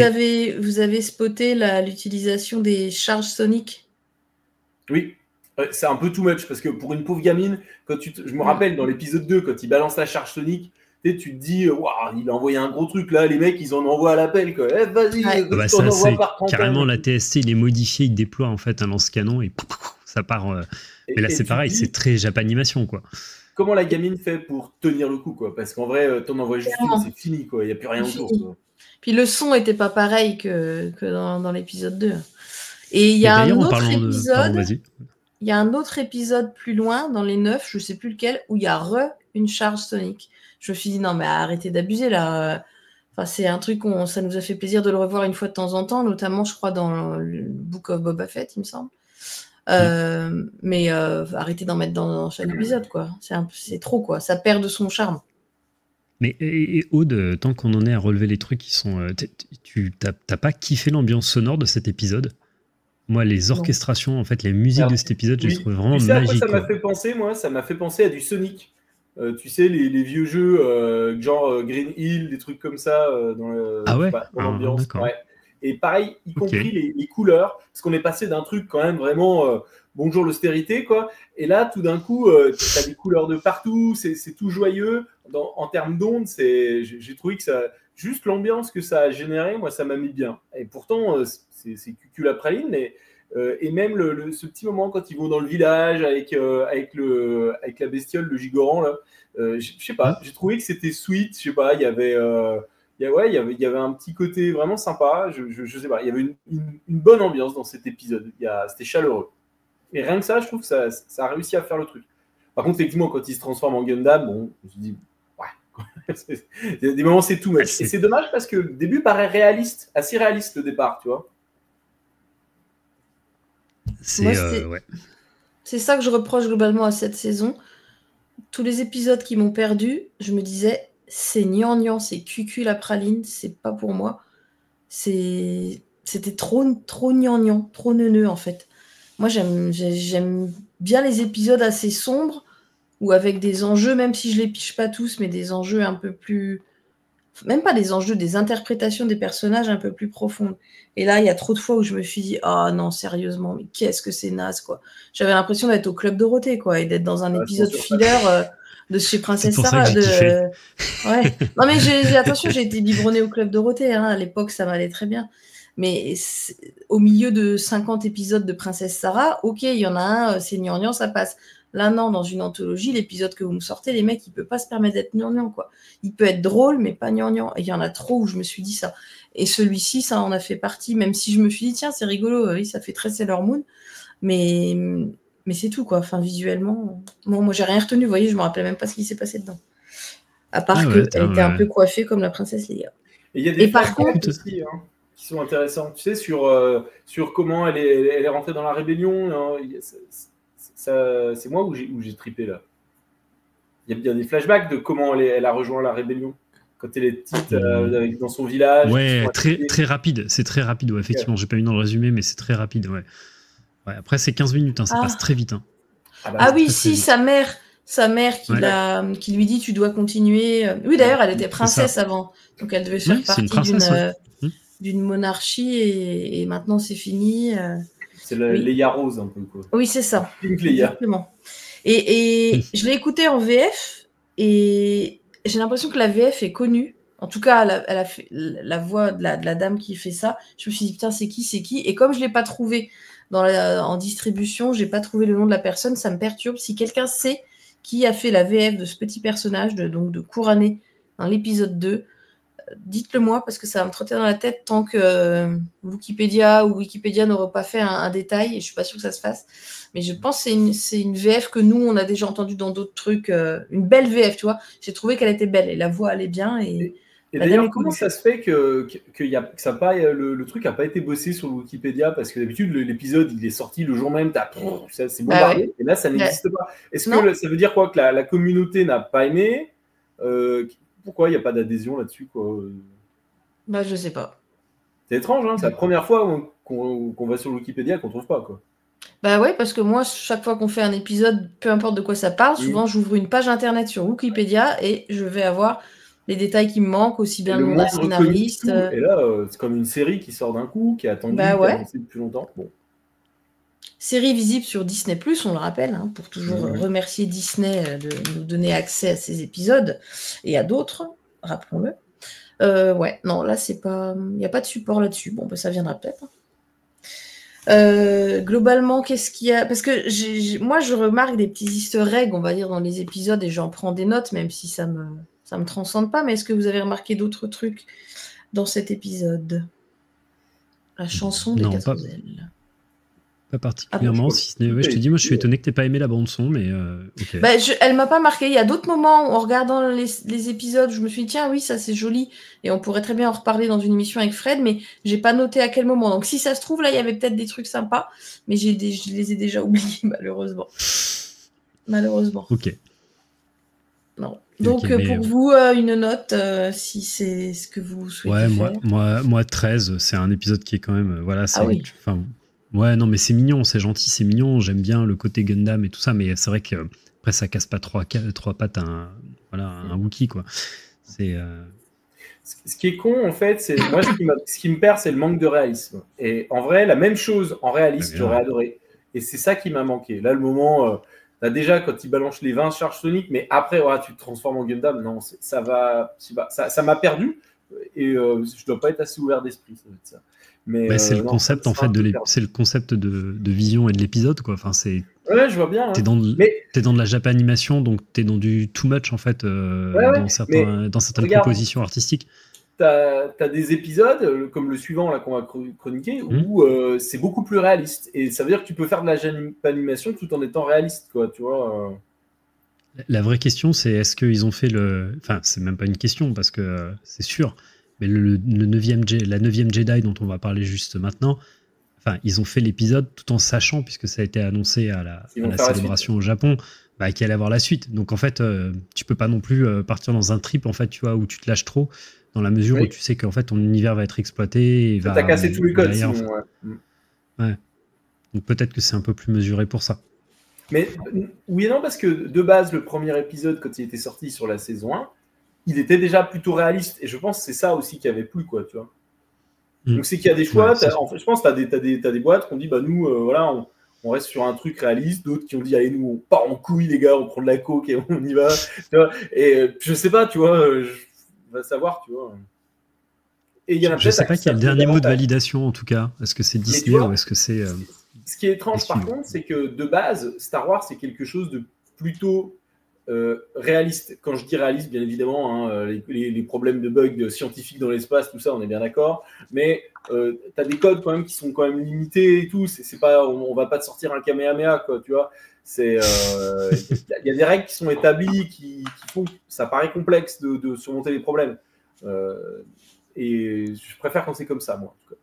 avez spoté l'utilisation des charges soniques? Oui. C'est un peu too much parce que pour une pauvre gamine, je me rappelle dans l'épisode 2, quand il balance la charge sonique, tu te dis, waouh, il a envoyé un gros truc là, les mecs ils en envoient à l'appel, quoi. Vas-y, ça, c'est carrément la TST, il est modifié, il déploie en fait un lance-canon et ça part. Mais là c'est pareil, c'est très Japanimation, quoi. Comment la gamine fait pour tenir le coup, quoi? Parce qu'en vrai, t'en envoies juste une, c'est fini, quoi. Il n'y a plus rien autour, quoi. Puis le son était pas pareil que dans l'épisode 2. Et il y a un autre épisode. Il y a un autre épisode plus loin, dans les 9, je sais plus lequel, où il y a une charge sonique. Je me suis dit, non, mais arrêtez d'abuser, là. Enfin, c'est un truc, ça nous a fait plaisir de le revoir une fois de temps en temps, notamment, je crois, dans le Book of Boba Fett, il me semble. Mais arrêtez d'en mettre dans chaque épisode, quoi. C'est trop, quoi. Ça perd de son charme. Mais et Aude, tant qu'on en est à relever les trucs qui sont... t'as pas kiffé l'ambiance sonore de cet épisode? Moi, les orchestrations, en fait, les musiques de cet épisode, je les trouve vraiment magiques. Ça m'a fait penser à du Sonic. Tu sais, les vieux jeux, genre Green Hill, des trucs comme ça, dans l'ambiance. Ouais. Et pareil, y compris les couleurs, parce qu'on est passé d'un truc quand même vraiment bonjour l'austérité, quoi. Et là, tout d'un coup, tu as des couleurs de partout, c'est tout joyeux. En termes d'ondes, j'ai trouvé que ça, juste l'ambiance que ça a généré, moi, ça m'a mis bien. Et pourtant, c'est cucul la praline, mais et même ce petit moment quand ils vont dans le village avec la bestiole, le gigoran, là, je sais pas, j'ai trouvé que c'était sweet, je sais pas, il y avait un petit côté vraiment sympa, je sais pas, il y avait une bonne ambiance dans cet épisode, c'était chaleureux. Et rien que ça, je trouve que ça a réussi à faire le truc. Par contre, effectivement, quand il se transforme en Gundam, bon, je me suis dit, ouais, il y a des moments, c'est tout much. Et c'est dommage parce que le début paraît réaliste, assez réaliste le départ, tu vois. C'est ça que je reproche globalement à cette saison. Tous les épisodes qui m'ont perdu, je me disais, c'est gnangnan, c'est cucul la praline, c'est pas pour moi. C'était trop gnangnan, trop neuneux en fait. Moi, j'aime bien les épisodes assez sombres ou avec des enjeux, même si je les piche pas tous, mais des enjeux un peu plus... Même pas des enjeux, des interprétations des personnages un peu plus profondes. Et là, il y a trop de fois où je me suis dit, ah non, sérieusement, mais qu'est-ce que c'est naze, quoi. J'avais l'impression d'être au Club Dorothée, quoi, et d'être dans un épisode filler de chez Princesse Sarah. Ouais. Non, mais attention, j'ai été biberonnée au Club Dorothée, hein. À l'époque, ça m'allait très bien. Mais au milieu de 50 épisodes de Princesse Sarah, ok, il y en a un, c'est gnangnan, ça passe. Là, non, dans une anthologie, l'épisode que vous me sortez, les mecs, il peut pas se permettre d'être gnangnan, quoi. Il peut être drôle, mais pas gnangnan. Et il y en a trop où je me suis dit ça. Et celui-ci, ça en a fait partie, même si je me suis dit, tiens, c'est rigolo, oui, ça fait très Sailor Moon. Mais c'est tout, quoi. Enfin, visuellement, moi, j'ai rien retenu. Vous voyez, je me rappelais même pas ce qui s'est passé dedans. À part qu'elle était un peu coiffée comme la princesse Leia. Et il y a des par contre aussi, hein, qui sont intéressants. Tu sais, sur comment elle est rentrée dans la rébellion. Hein, c'est moi où j'ai trippé là. Il y a des flashbacks de comment elle a rejoint la rébellion quand elle est petite dans son village. Ouais, très rapide. C'est très rapide, ouais, effectivement. J'ai pas mis dans le résumé, mais c'est très rapide, ouais. Après, c'est 15 minutes, hein, ça passe très vite. Hein. Oui, si, sa mère sa mère qui lui dit tu dois continuer. Oui, d'ailleurs, elle était princesse avant, donc elle devait faire partie d'une monarchie et maintenant c'est fini. C'est Leia Rose un peu, quoi. Oui, c'est ça. Leia. Exactement. Et je l'ai écouté en VF et j'ai l'impression que la VF est connue. En tout cas, elle a fait la voix de la dame qui fait ça. Je me suis dit, putain, c'est qui? Et comme je ne l'ai pas trouvé en distribution, je n'ai pas trouvé le nom de la personne, ça me perturbe. Si quelqu'un sait qui a fait la VF de ce petit personnage, de Kurané, dans l'épisode 2, dites-le moi, parce que ça va me trotter dans la tête tant que Wikipédia n'aura pas fait un détail, et je ne suis pas sûre que ça se fasse. Mais je pense que c'est une VF que nous, on a déjà entendu dans d'autres trucs. Une belle VF, tu vois. J'ai trouvé qu'elle était belle, et la voix allait bien. Et d'ailleurs, comment ça se fait que le truc n'a pas été bossé sur Wikipédia? Parce que d'habitude, l'épisode, il est sorti le jour même, c'est bombardé, et là, ça n'existe pas. Est-ce que ça veut dire quoi? Que la communauté n'a pas aimé? Pourquoi il n'y a pas d'adhésion là-dessus, quoi? Je sais pas. C'est étrange, hein. C'est la première fois qu'on va sur Wikipédia qu'on trouve pas, quoi. Ouais, parce que moi, chaque fois qu'on fait un épisode, peu importe de quoi ça parle, souvent j'ouvre une page internet sur Wikipédia et je vais avoir les détails qui me manquent, aussi bien le nom d'un scénariste. Et là, c'est comme une série qui sort d'un coup, qui a attendu, qui a avancé depuis longtemps. Bon. Série visible sur Disney+, on le rappelle, hein, pour toujours remercier Disney de nous donner accès à ces épisodes et à d'autres, rappelons-le. Non, là, c'est pas... Il n'y a pas de support là-dessus. Bon, ça viendra peut-être. Globalement, qu'est-ce qu'il y a? Parce que moi, je remarque des petits easter eggs, on va dire, dans les épisodes, et j'en prends des notes, même si ça me transcende pas. Mais est-ce que vous avez remarqué d'autres trucs dans cet épisode? La chanson des quatre ailes. Pas particulièrement, si ce n'est... je te dis, moi, je suis étonné que tu n'aies pas aimé la bande-son, mais ok. Elle m'a pas marqué. Il y a d'autres moments, en regardant les épisodes, je me suis dit, tiens, oui, ça, c'est joli, et on pourrait très bien en reparler dans une émission avec Fred, mais j'ai pas noté à quel moment. Donc, si ça se trouve, là, il y avait peut-être des trucs sympas, mais je les ai déjà oubliés, malheureusement. Ok. Non. Donc, pour vous, une note, si c'est ce que vous souhaitez faire. Moi, 13, c'est un épisode qui est quand même... voilà, c'est... Ouais, non, mais c'est mignon, c'est gentil, c'est mignon. J'aime bien le côté Gundam et tout ça, mais c'est vrai que après ça casse pas trois pattes à un Wookiee, quoi. C'est. Ce qui est con, en fait, c'est moi ce qui me perd, c'est le manque de réalisme. Et en vrai, la même chose en réaliste, j'aurais adoré. Et c'est ça qui m'a manqué. Là, le moment, là, déjà quand il balance les 20 charges soniques, mais après, tu te transformes en Gundam. Non, ça m'a perdu. Et je dois pas être assez ouvert d'esprit, ça doit être ça. Mais c'est le concept en fait c'est le concept de vision et de l'épisode, quoi. Enfin, c'est. Ouais, je vois bien. T'es dans de la Japanimation, donc t'es dans du too much en fait dans certaines propositions artistiques. T'as des épisodes comme le suivant là qu'on va chroniquer où c'est beaucoup plus réaliste, et ça veut dire que tu peux faire de la Japanimation tout en étant réaliste, quoi. Tu vois. La vraie question, c'est est-ce qu'ils ont fait le. Enfin, c'est même pas une question parce que c'est sûr. Mais la 9e Jedi dont on va parler juste maintenant, enfin, ils ont fait l'épisode tout en sachant, puisque ça a été annoncé à la célébration au Japon, qu'il allait avoir la suite. Donc en fait, tu peux pas non plus partir dans un trip en fait, tu vois, où tu te lâches trop, dans la mesure où tu sais qu'en fait ton univers va être exploité. T'as cassé tous les codes. Derrière, ouais. Donc peut-être que c'est un peu plus mesuré pour ça. Mais oui et non, parce que de base, le premier épisode, quand il était sorti sur la saison 1, il était déjà plutôt réaliste, et je pense que c'est ça aussi qui avait plu, quoi, tu vois. Donc c'est qu'il y a des choix. Je pense que t'as des boîtes qui ont dit, nous, on reste sur un truc réaliste, d'autres qui ont dit, allez, nous, on part en couille, les gars, on prend de la coke et on y va, tu vois. Et je sais pas, tu vois, on va savoir, tu vois. Et je sais pas qui a le dernier mot de validation, en tout cas. Est-ce que c'est Disney ou est-ce que c'est... Ce qui est étrange, par contre, c'est que de base, Star Wars, c'est quelque chose de plutôt... réaliste. Quand je dis réaliste, bien évidemment, les problèmes de bugs scientifiques dans l'espace, tout ça, on est bien d'accord, mais t'as des codes quand même qui sont quand même limités et tout. C'est pas, on va pas te sortir un Kamehameha, quoi, tu vois. Il y a des règles qui sont établies qui font que ça paraît complexe de surmonter les problèmes. Et je préfère quand c'est comme ça, moi, en tout cas.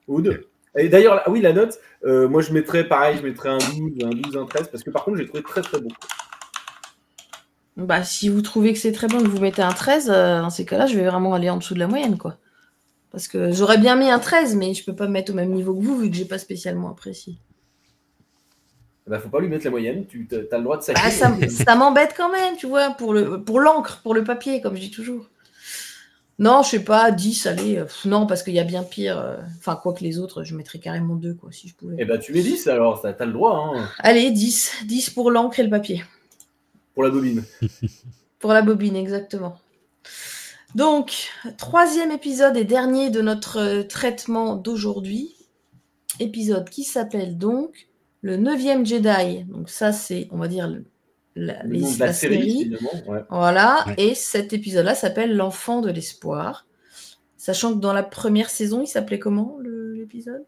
Ou deux. Et d'ailleurs, oui, la note, moi je mettrais pareil, je mettrais un 12, un 13, parce que par contre, j'ai trouvé très très beau. Si vous trouvez que c'est très bon que vous mettez un 13, dans ces cas-là, je vais vraiment aller en dessous de la moyenne, quoi. Parce que j'aurais bien mis un 13, mais je peux pas me mettre au même niveau que vous, vu que j'ai pas spécialement apprécié. Bah, faut pas lui mettre la moyenne, tu as le droit de Bah, saquer. ça m'embête quand même, tu vois, pour l'encre, pour le papier, comme je dis toujours. Non, je sais pas, 10, allez. Non, parce qu'il y a bien pire. Enfin, quoi que les autres, je mettrais carrément 2, quoi, si je pouvais. Eh ben, tu mets 10 alors, t'as le droit. Hein. Allez, 10. 10 pour l'encre et le papier. Pour la bobine. Pour la bobine, exactement. Donc, 3e épisode et dernier de notre traitement d'aujourd'hui. Épisode qui s'appelle donc le 9e Jedi. Donc ça, c'est, on va dire, la série. Évidemment. Ouais. Voilà. Ouais. Et cet épisode-là s'appelle L'Enfant de l'Espoir. Sachant que dans la première saison, il s'appelait comment, l'épisode?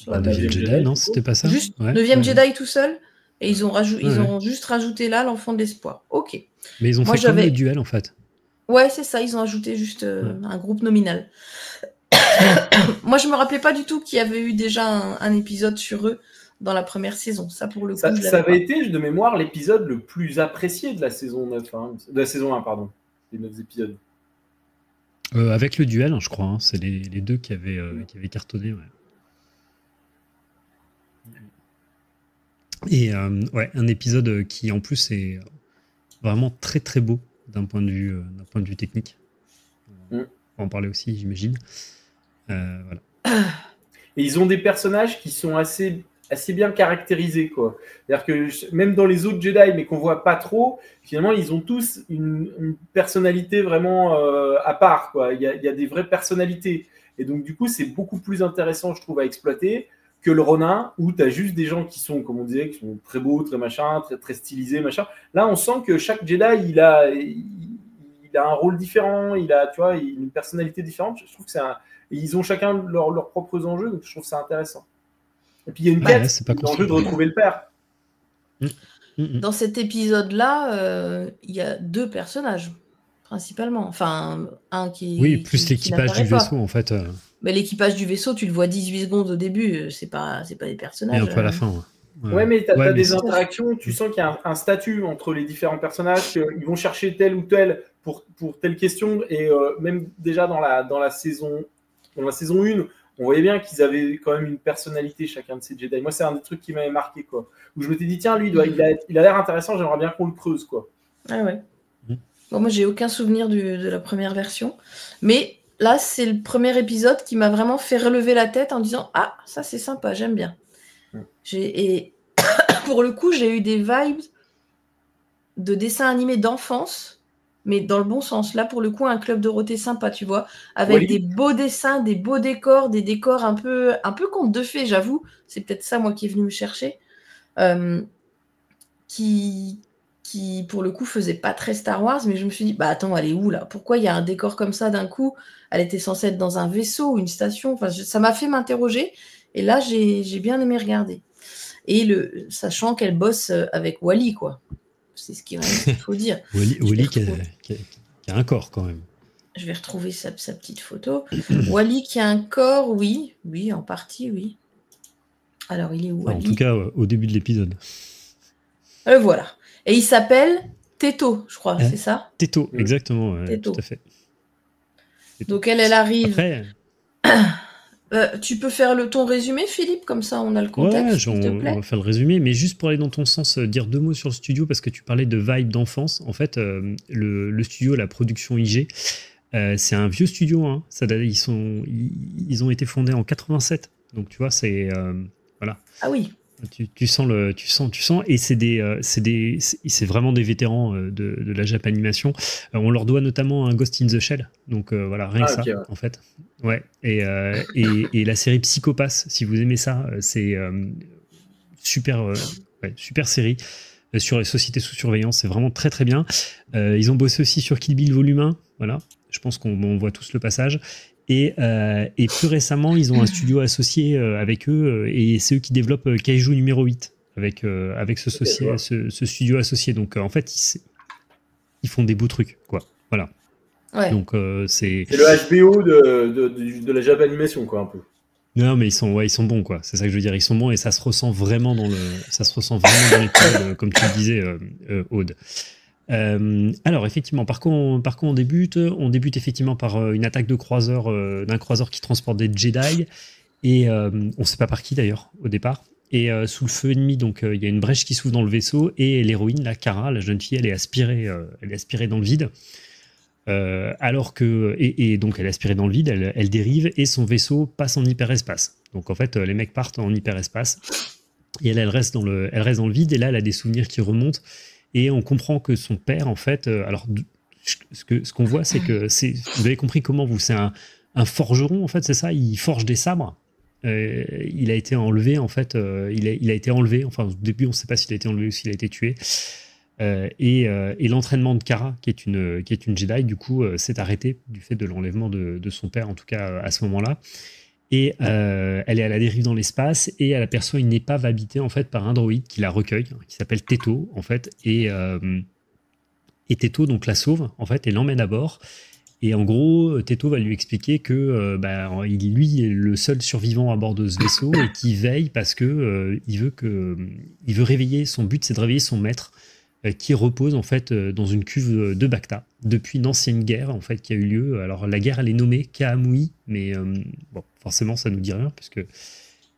9e Jedi, non, c'était pas ça? Juste 9e Jedi tout seul. Et ils ont juste rajouté là l'Enfant de l'Espoir. Ok. Mais ils ont fait comme le duel, en fait. Ouais, c'est ça. Ils ont ajouté juste un groupe nominal. Moi, je me rappelais pas du tout qu'il y avait eu déjà un épisode sur eux dans la première saison. Ça, pour le coup, ça avait été, de mémoire, l'épisode le plus apprécié de la saison 9, de la saison 1, pardon. Les 9 épisodes. Avec le duel, je crois. Hein, c'est les 2 qui avaient cartonné. Ouais. Et un épisode qui, en plus, est vraiment très très beau d'un point de vue technique. On va en parler aussi, j'imagine. Voilà. Et ils ont des personnages qui sont assez bien caractérisés, quoi. C'est-à-dire que même dans les autres Jedi, mais qu'on voit pas trop, finalement, ils ont tous une personnalité vraiment à part, quoi. Il y a des vraies personnalités. Et donc, du coup, c'est beaucoup plus intéressant, je trouve, à exploiter que le Ronin, où tu as juste des gens qui sont, comme on disait, qui sont très beaux, très machin, très, très stylisés, machin. Là, on sent que chaque Jedi, il a un rôle différent, il a, tu vois, une personnalité différente. Je trouve que ils ont chacun leurs propres enjeux, donc je trouve ça intéressant. Et puis il y a une quête, l'enjeu de retrouver le père. Dans cet épisode-là, il y a 2 personnages, principalement. Enfin, un qui... Oui, plus l'équipage du vaisseau, en fait. Mais l'équipage du vaisseau, tu le vois 18 secondes au début, c'est pas des personnages. Et un peu à la fin, ouais, mais tu as des interactions, tu sens qu'il y a un statut entre les différents personnages, qu'ils vont chercher tel ou tel pour telle question, et même déjà dans la saison 1, on voyait bien qu'ils avaient quand même une personnalité chacun de ces Jedi. Moi, c'est un des trucs qui m'avait marqué, quoi. Où je m'étais dit, tiens, lui, il a l'air intéressant, j'aimerais bien qu'on le creuse, quoi. Ah ouais. Bon, moi, j'ai aucun souvenir de la première version, mais là, c'est le premier épisode qui m'a vraiment fait relever la tête en disant, ah, ça c'est sympa, j'aime bien. Et pour le coup, j'ai eu des vibes de dessins animés d'enfance, mais dans le bon sens. Là, pour le coup, un Club Dorothée sympa, tu vois, avec des beaux dessins, des beaux décors, des décors un peu contes de fées, j'avoue. C'est peut-être ça, moi, qui est venu me chercher. Qui, pour le coup, faisait pas très Star Wars, mais je me suis dit, bah attends, elle est où, là? Pourquoi il y a un décor comme ça d'un coup? Elle était censée être dans un vaisseau ou une station. Enfin, ça m'a fait m'interroger. Et là, j'ai bien aimé regarder. Et sachant qu'elle bosse avec Wally, quoi. C'est ce qu'il faut dire. Wally qui a un corps, quand même. Je vais retrouver sa petite photo. Wally qui a un corps, oui, en partie, oui. Alors, il est où, Wally ? En tout cas, au début de l'épisode. Voilà. Et il s'appelle Teto, je crois, c'est ça ? Teto, exactement. Teto. Tout à fait. Teto. Donc, elle arrive... Après... tu peux faire ton résumé, Philippe, comme ça on a le contexte, s'il te plaît. On va faire le résumé, mais juste pour aller dans ton sens, dire 2 mots sur le studio, parce que tu parlais de vibe d'enfance. En fait, le studio, la production IG, c'est un vieux studio. Hein. Ils ont été fondés en 87, donc tu vois, c'est... voilà. Ah oui. Tu sens, et c'est vraiment des vétérans de la Japanimation. On leur doit notamment un Ghost in the Shell, donc voilà, rien que ça, en fait. Ouais. Et la série Psycho-Pass, si vous aimez ça, c'est super série sur les sociétés sous surveillance, c'est vraiment très très bien. Ils ont bossé aussi sur Kill Bill Volume 1, voilà. Je pense qu'on voit tous le passage. Et plus récemment, ils ont un studio associé avec eux, et c'est eux qui développent Kaiju numéro 8 avec ce studio associé. Donc en fait, ils font des beaux trucs, quoi. Voilà. Ouais. Donc c'est le HBO de la Japanimation, quoi, un peu. Non, mais ils sont bons, quoi. C'est ça que je veux dire. Ils sont bons et ça se ressent vraiment dans l'épisode, comme tu le disais, Aude. Alors effectivement, par quoi on débute ? On débute effectivement par une attaque de croiseur, d'un croiseur qui transporte des Jedi, et on ne sait pas par qui d'ailleurs au départ. Et sous le feu ennemi, donc il y a une brèche qui s'ouvre dans le vaisseau et l'héroïne, la Kara, la jeune fille, elle est aspirée dans le vide. Alors que donc elle est aspirée dans le vide, elle dérive et son vaisseau passe en hyperespace. Donc en fait, les mecs partent en hyperespace et elle reste dans le vide. Et là, elle a des souvenirs qui remontent et on comprend que son père, en fait, ce qu'on voit, c'est que vous avez compris comment c'est un forgeron, en fait, c'est ça. Il forge des sabres. Il a été enlevé, en fait. Il a été enlevé. Enfin, au début, on ne sait pas s'il a été enlevé ou s'il a été tué. Et l'entraînement de Kara, qui est une Jedi, du coup, s'est arrêté du fait de l'enlèvement de son père, en tout cas à ce moment-là. Et elle est à la dérive dans l'espace et elle aperçoit une épave habitée en fait par un droïde qui la recueille, qui s'appelle Teto en fait. Et Teto donc la sauve en fait et l'emmène à bord. Et en gros, Teto va lui expliquer que lui est le seul survivant à bord de ce vaisseau et qui veille parce que il veut réveiller, son but c'est de réveiller son maître qui repose en fait dans une cuve de Bacta depuis une ancienne guerre en fait qui a eu lieu. Alors la guerre elle est nommée Kaamui, mais bon forcément ça nous dit rien parce que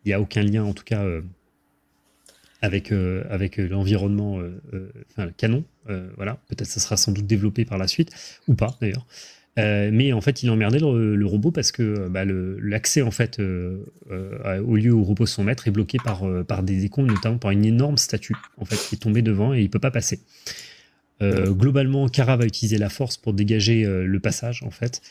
il y a aucun lien en tout cas avec l'environnement canon. Voilà, peut-être ça sera sans doute développé par la suite ou pas d'ailleurs. Mais en fait, il emmerdait le robot parce que l'accès en fait au lieu où repose son maître est bloqué par des décombres, notamment par une énorme statue en fait qui est tombée devant et il peut pas passer. Globalement, Kara va utiliser la force pour dégager le passage en fait.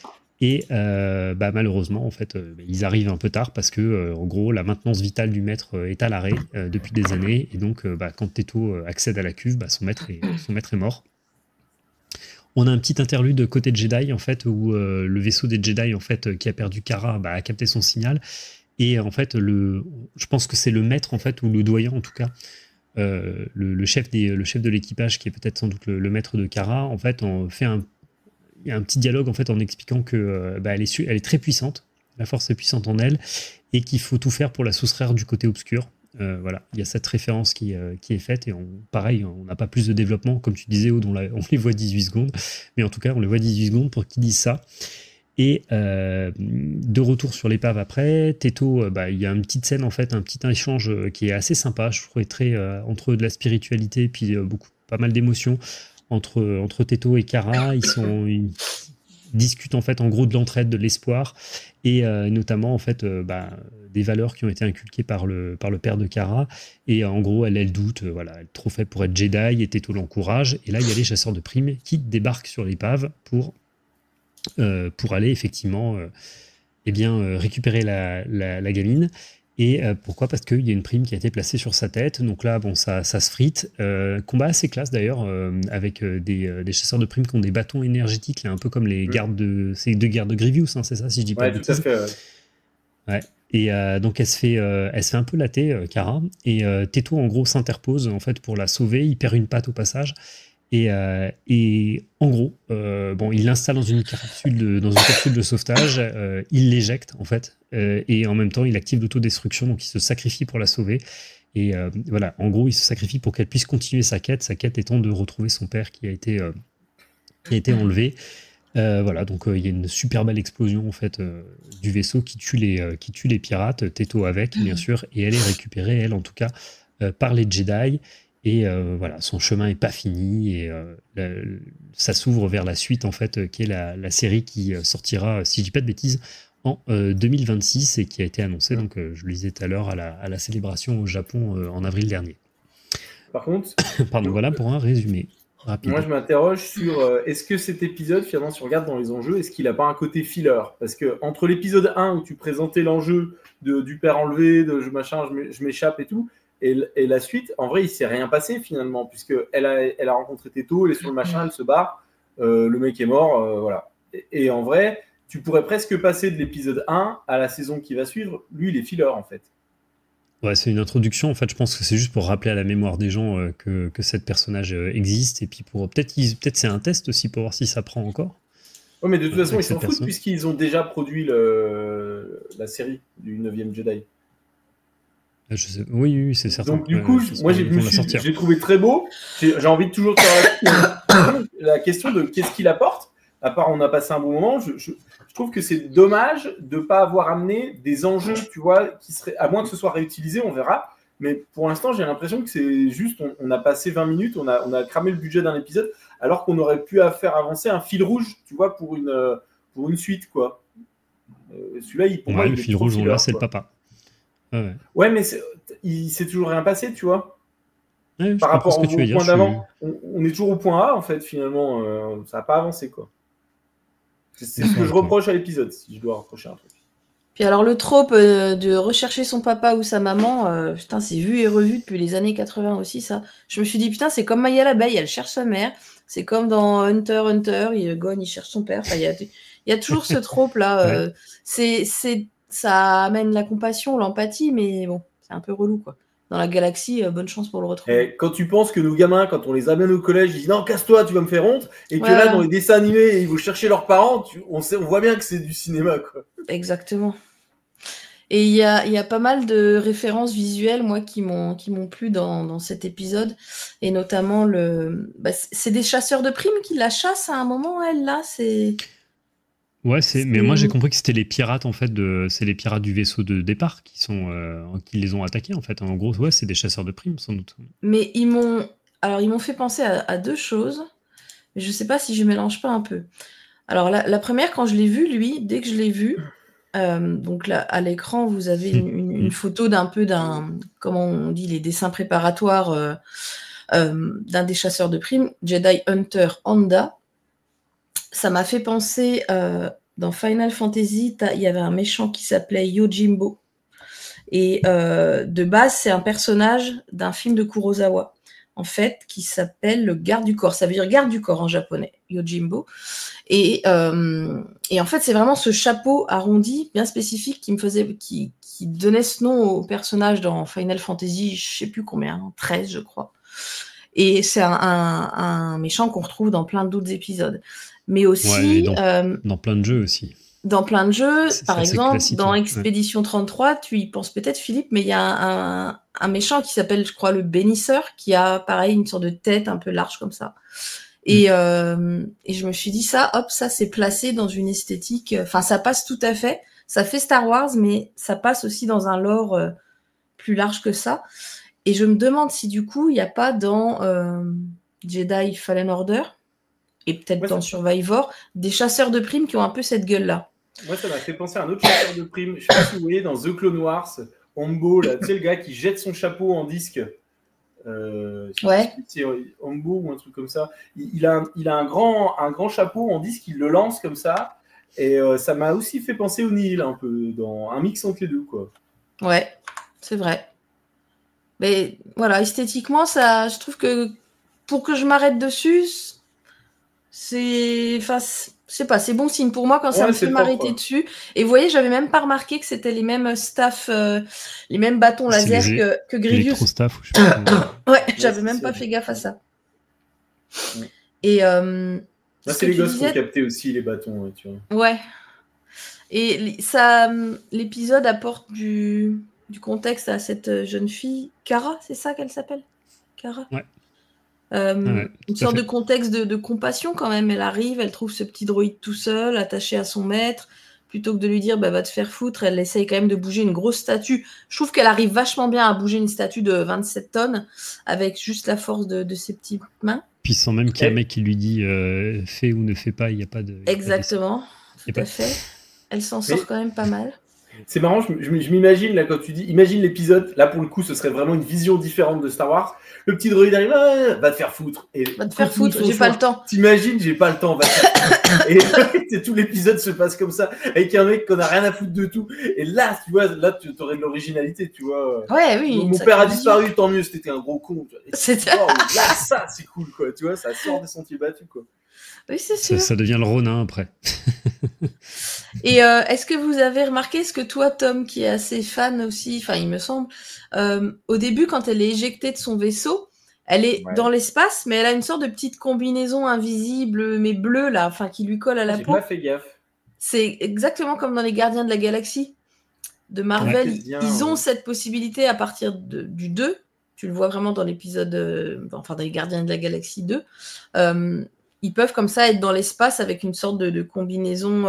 Et malheureusement, en fait, ils arrivent un peu tard parce que, en gros, la maintenance vitale du maître est à l'arrêt depuis des années. Et donc, quand Teto accède à la cuve, son maître est mort. On a un petit interlude côté Jedi en fait où le vaisseau des Jedi en fait qui a perdu Kara a capté son signal et en fait je pense que c'est le maître en fait ou le doyen en tout cas le chef de l'équipage qui est peut-être sans doute le maître de Kara en fait il y a un petit dialogue en fait en expliquant que elle est très puissante, la force est puissante en elle et qu'il faut tout faire pour la soustraire du côté obscur. Voilà, il y a cette référence qui est faite et pareil, on n'a pas plus de développement, comme tu disais, Aude, on les voit 18 secondes, mais en tout cas, on les voit 18 secondes pour qu'ils disent ça. Et de retour sur l'épave après, Teto, il y a une petite scène, en fait, un petit échange qui est assez sympa, je trouvais très entre de la spiritualité et puis pas mal d'émotions entre Teto et Kara. Ils discutent en fait en gros de l'entraide, de l'espoir et notamment en fait des valeurs qui ont été inculquées par le père de Kara et en gros elle doute, elle est trop faible pour être Jedi et Teto l'encourage et là il y a les chasseurs de primes qui débarquent sur l'épave pour aller effectivement récupérer la gamine. Et pourquoi ? Parce qu'il y a une prime qui a été placée sur sa tête. Donc là, bon, ça se frite. Combat assez classe d'ailleurs, avec des chasseurs de primes qui ont des bâtons énergétiques, là, un peu comme les gardes de Grievous, hein, c'est ça, si je dis pas de bêtises. Tout à fait. Ouais. Et donc elle se fait un peu latter, Kara. Et Teto en gros s'interpose en fait pour la sauver. Il perd une patte au passage. Et en gros, il l'installe dans une capsule de sauvetage, il l'éjecte en fait, et en même temps il active l'autodestruction, donc il se sacrifie pour la sauver. Et voilà, en gros il se sacrifie pour qu'elle puisse continuer sa quête étant de retrouver son père qui a été enlevé. Voilà, donc il y a une super belle explosion en fait du vaisseau qui tue les pirates, Teto avec bien sûr, et elle est récupérée, elle en tout cas, par les Jedi. Et voilà, son chemin est pas fini et ça s'ouvre vers la suite en fait, qui est la série qui sortira, si je dis pas de bêtises, en 2026 et qui a été annoncée, donc je le disais tout à l'heure, à la célébration au Japon en avril dernier. Par contre, pardon, voilà pour un résumé rapide. Moi je m'interroge sur est-ce que cet épisode, finalement, si on regarde dans les enjeux, est-ce qu'il n'a pas un côté filler ? Parce que entre l'épisode 1 où tu présentais l'enjeu du père enlevé, de je m'échappe et tout, et la suite, en vrai, il ne s'est rien passé finalement, puisqu'elle a rencontré Teto, elle est sur le machin, elle se barre, le mec est mort, voilà. Et en vrai, tu pourrais presque passer de l'épisode 1 à la saison qui va suivre. Lui, il est filler en fait. Ouais, c'est une introduction. En fait, je pense que c'est juste pour rappeler à la mémoire des gens que cette personnage existe. Et puis peut-être c'est un test aussi pour voir si ça prend encore. Oui, mais de toute façon, ils s'en foutent puisqu'ils ont déjà produit la série du 9e Jedi. Oui, c'est certain. Donc du coup, moi j'ai trouvé très beau. J'ai envie de toujours faire la question de qu'est-ce qu'il apporte. À part on a passé un bon moment, je trouve que c'est dommage de ne pas avoir amené des enjeux, tu vois, qui seraient, à moins que ce soit réutilisé, on verra, Mais pour l'instant, j'ai l'impression que c'est juste, on a passé 20 minutes, on a cramé le budget d'un épisode, alors qu'on aurait pu faire avancer un fil rouge, tu vois, pour une suite, quoi. Celui-là, pour moi, le fil rouge, là, c'est le papa. Ouais, mais il s'est toujours rien passé, tu vois. Ouais, par rapport au point d'avant, on est toujours au point A, en fait, finalement, ça n'a pas avancé, quoi. C'est ce que je reproche à l'épisode, si je dois reprocher un truc. Puis alors le trope de rechercher son papa ou sa maman, putain, c'est vu et revu depuis les années 80 aussi, ça. Je me suis dit, putain, c'est comme Maya l'abeille, elle cherche sa mère. C'est comme dans Hunter, Gon, il cherche son père. Enfin, il y a toujours ce trope-là. Ça amène la compassion, l'empathie, mais bon, c'est un peu relou, quoi. Dans la galaxie, bonne chance pour le retrouver. Et quand tu penses que nos gamins, quand on les amène au collège, ils disent non, casse-toi, tu vas me faire honte, et que là, dans les dessins animés, ils vont chercher leurs parents, on voit bien que c'est du cinéma, quoi. Exactement. Et il y a pas mal de références visuelles, moi, qui m'ont plu dans cet épisode, et notamment c'est des chasseurs de primes qui la chassent à un moment, elle, là, c'est... Ouais, mais moi j'ai compris que c'était les pirates en fait, c'est les pirates du vaisseau de départ qui les ont attaqués en fait. En gros, ouais, c'est des chasseurs de primes sans doute. Mais ils m'ont fait penser à deux choses, mais je sais pas si je mélange pas un peu. Alors la première, quand je l'ai vu, lui, dès que je l'ai vu, donc là à l'écran vous avez une photo comment on dit, les dessins préparatoires d'un des chasseurs de primes, Jedi Hunter Honda. Ça m'a fait penser, dans Final Fantasy, il y avait un méchant qui s'appelait Yojimbo. Et de base, c'est un personnage d'un film de Kurosawa, en fait, qui s'appelle le garde du corps. Ça veut dire garde du corps en japonais, Yojimbo. Et en fait, c'est vraiment ce chapeau arrondi, bien spécifique, qui donnait ce nom au personnage dans Final Fantasy, je sais plus combien, 13, je crois. Et c'est un méchant qu'on retrouve dans plein d'autres épisodes. Mais aussi... dans plein de jeux aussi. Dans plein de jeux, par exemple, dans Expédition 33, tu y penses peut-être, Philippe, mais il y a un méchant qui s'appelle, je crois, le Bénisseur, qui a, pareil, une sorte de tête un peu large comme ça. Et je me suis dit, ça c'est placé dans une esthétique... Enfin, ça passe tout à fait. Ça fait Star Wars, mais ça passe aussi dans un lore plus large que ça. Et je me demande si, du coup, il n'y a pas dans Jedi Fallen Order... et peut-être dans Survivor, des chasseurs de primes qui ont un peu cette gueule-là. Moi, ça m'a fait penser à un autre chasseur de primes. Je sais pas si vous voyez dans The Clone Wars, Hombo, là, tu sais, le gars qui jette son chapeau en disque. C'est Hombo ou un truc comme ça. Il a un grand chapeau en disque, il le lance comme ça. Et ça m'a aussi fait penser au Nihil, un peu, dans un mix entre les deux, quoi. Ouais, c'est vrai. Mais voilà, esthétiquement, ça, je trouve que pour que je m'arrête dessus... je sais pas, c'est bon signe pour moi quand ça me fait m'arrêter dessus. Et vous voyez, j'avais même pas remarqué que c'était les mêmes staffs, les mêmes bâtons laser que Grievous. Staff, ouais, j'avais même pas fait gaffe à ça. Et c'est les gosses qui ont capté aussi les bâtons, tu vois. Ouais. Et l'épisode apporte du contexte à cette jeune fille, Kara, c'est ça qu'elle s'appelle, Kara. Ouais. Une sorte de contexte de compassion quand même. Elle arrive, elle trouve ce petit droïde tout seul, attaché à son maître. Plutôt que de lui dire va te faire foutre, elle essaye quand même de bouger une grosse statue. Je trouve qu'elle arrive vachement bien à bouger une statue de 27 tonnes avec juste la force de ses petites mains. Puis sans même qu'il y ait un mec qui lui dit fais ou ne fais pas, il n'y a pas de... Exactement, tout à fait. Elle s'en sort quand même pas mal. C'est marrant, je m'imagine, là, quand tu dis, imagine l'épisode, là, pour le coup, ce serait vraiment une vision différente de Star Wars. Le petit droïde arrive, va te faire foutre. Va te faire foutre, j'ai pas le temps. T'imagines, j'ai pas le temps, va te faire foutre. Et tout l'épisode se passe comme ça, avec un mec qu'on a rien à foutre de tout. Et là, tu vois, là, tu aurais de l'originalité, tu vois. Ouais, oui. Mon père a disparu, tant mieux, c'était un gros con. C'était... Là, ça, c'est cool, quoi, tu vois, ça sort des sentiers battus, quoi. Oui, c'est sûr. Ça devient le Ronin après. Et est-ce que vous avez remarqué ce que toi, Tom, qui est assez fan aussi, enfin il me semble, au début quand elle est éjectée de son vaisseau, elle est dans l'espace, mais elle a une sorte de petite combinaison invisible mais bleue là, enfin qui lui colle à la peau. J'ai pas fait gaffe. C'est exactement comme dans les Gardiens de la Galaxie de Marvel, ils ont cette possibilité à partir du 2. Tu le vois vraiment dans l'épisode, dans les Gardiens de la Galaxie 2. Ils peuvent comme ça être dans l'espace avec une sorte de combinaison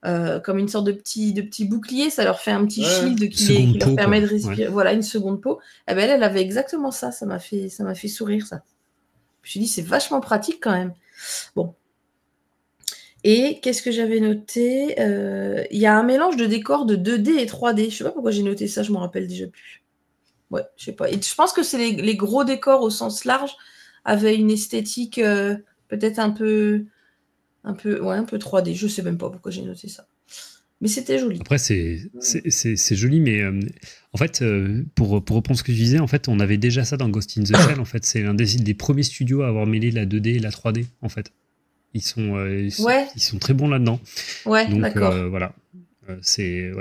comme une sorte de petit bouclier, ça leur fait un petit shield Seconde qui leur peau, permet de quoi. respirer. Voilà, une seconde peau. Eh ben, elle avait exactement ça. Ça m'a fait sourire, ça. Je me suis dit, c'est vachement pratique quand même. Bon. Et qu'est-ce que j'avais noté? Il y a un mélange de décors de 2D et 3D. Je sais pas pourquoi j'ai noté ça, je m'en rappelle déjà plus. Ouais, je sais pas. Et je pense que c'est les gros décors au sens large avaient une esthétique peut-être un peu 3D. Je sais même pas pourquoi j'ai noté ça. Mais c'était joli. Après, c'est joli, mais en fait, pour reprendre ce que tu disais, en fait, on avait déjà ça dans Ghost in the Shell. En fait, c'est l'un des premiers studios à avoir mêlé la 2D et la 3D, en fait. Ils sont très bons là-dedans. Ouais, donc d'accord. voilà, c'est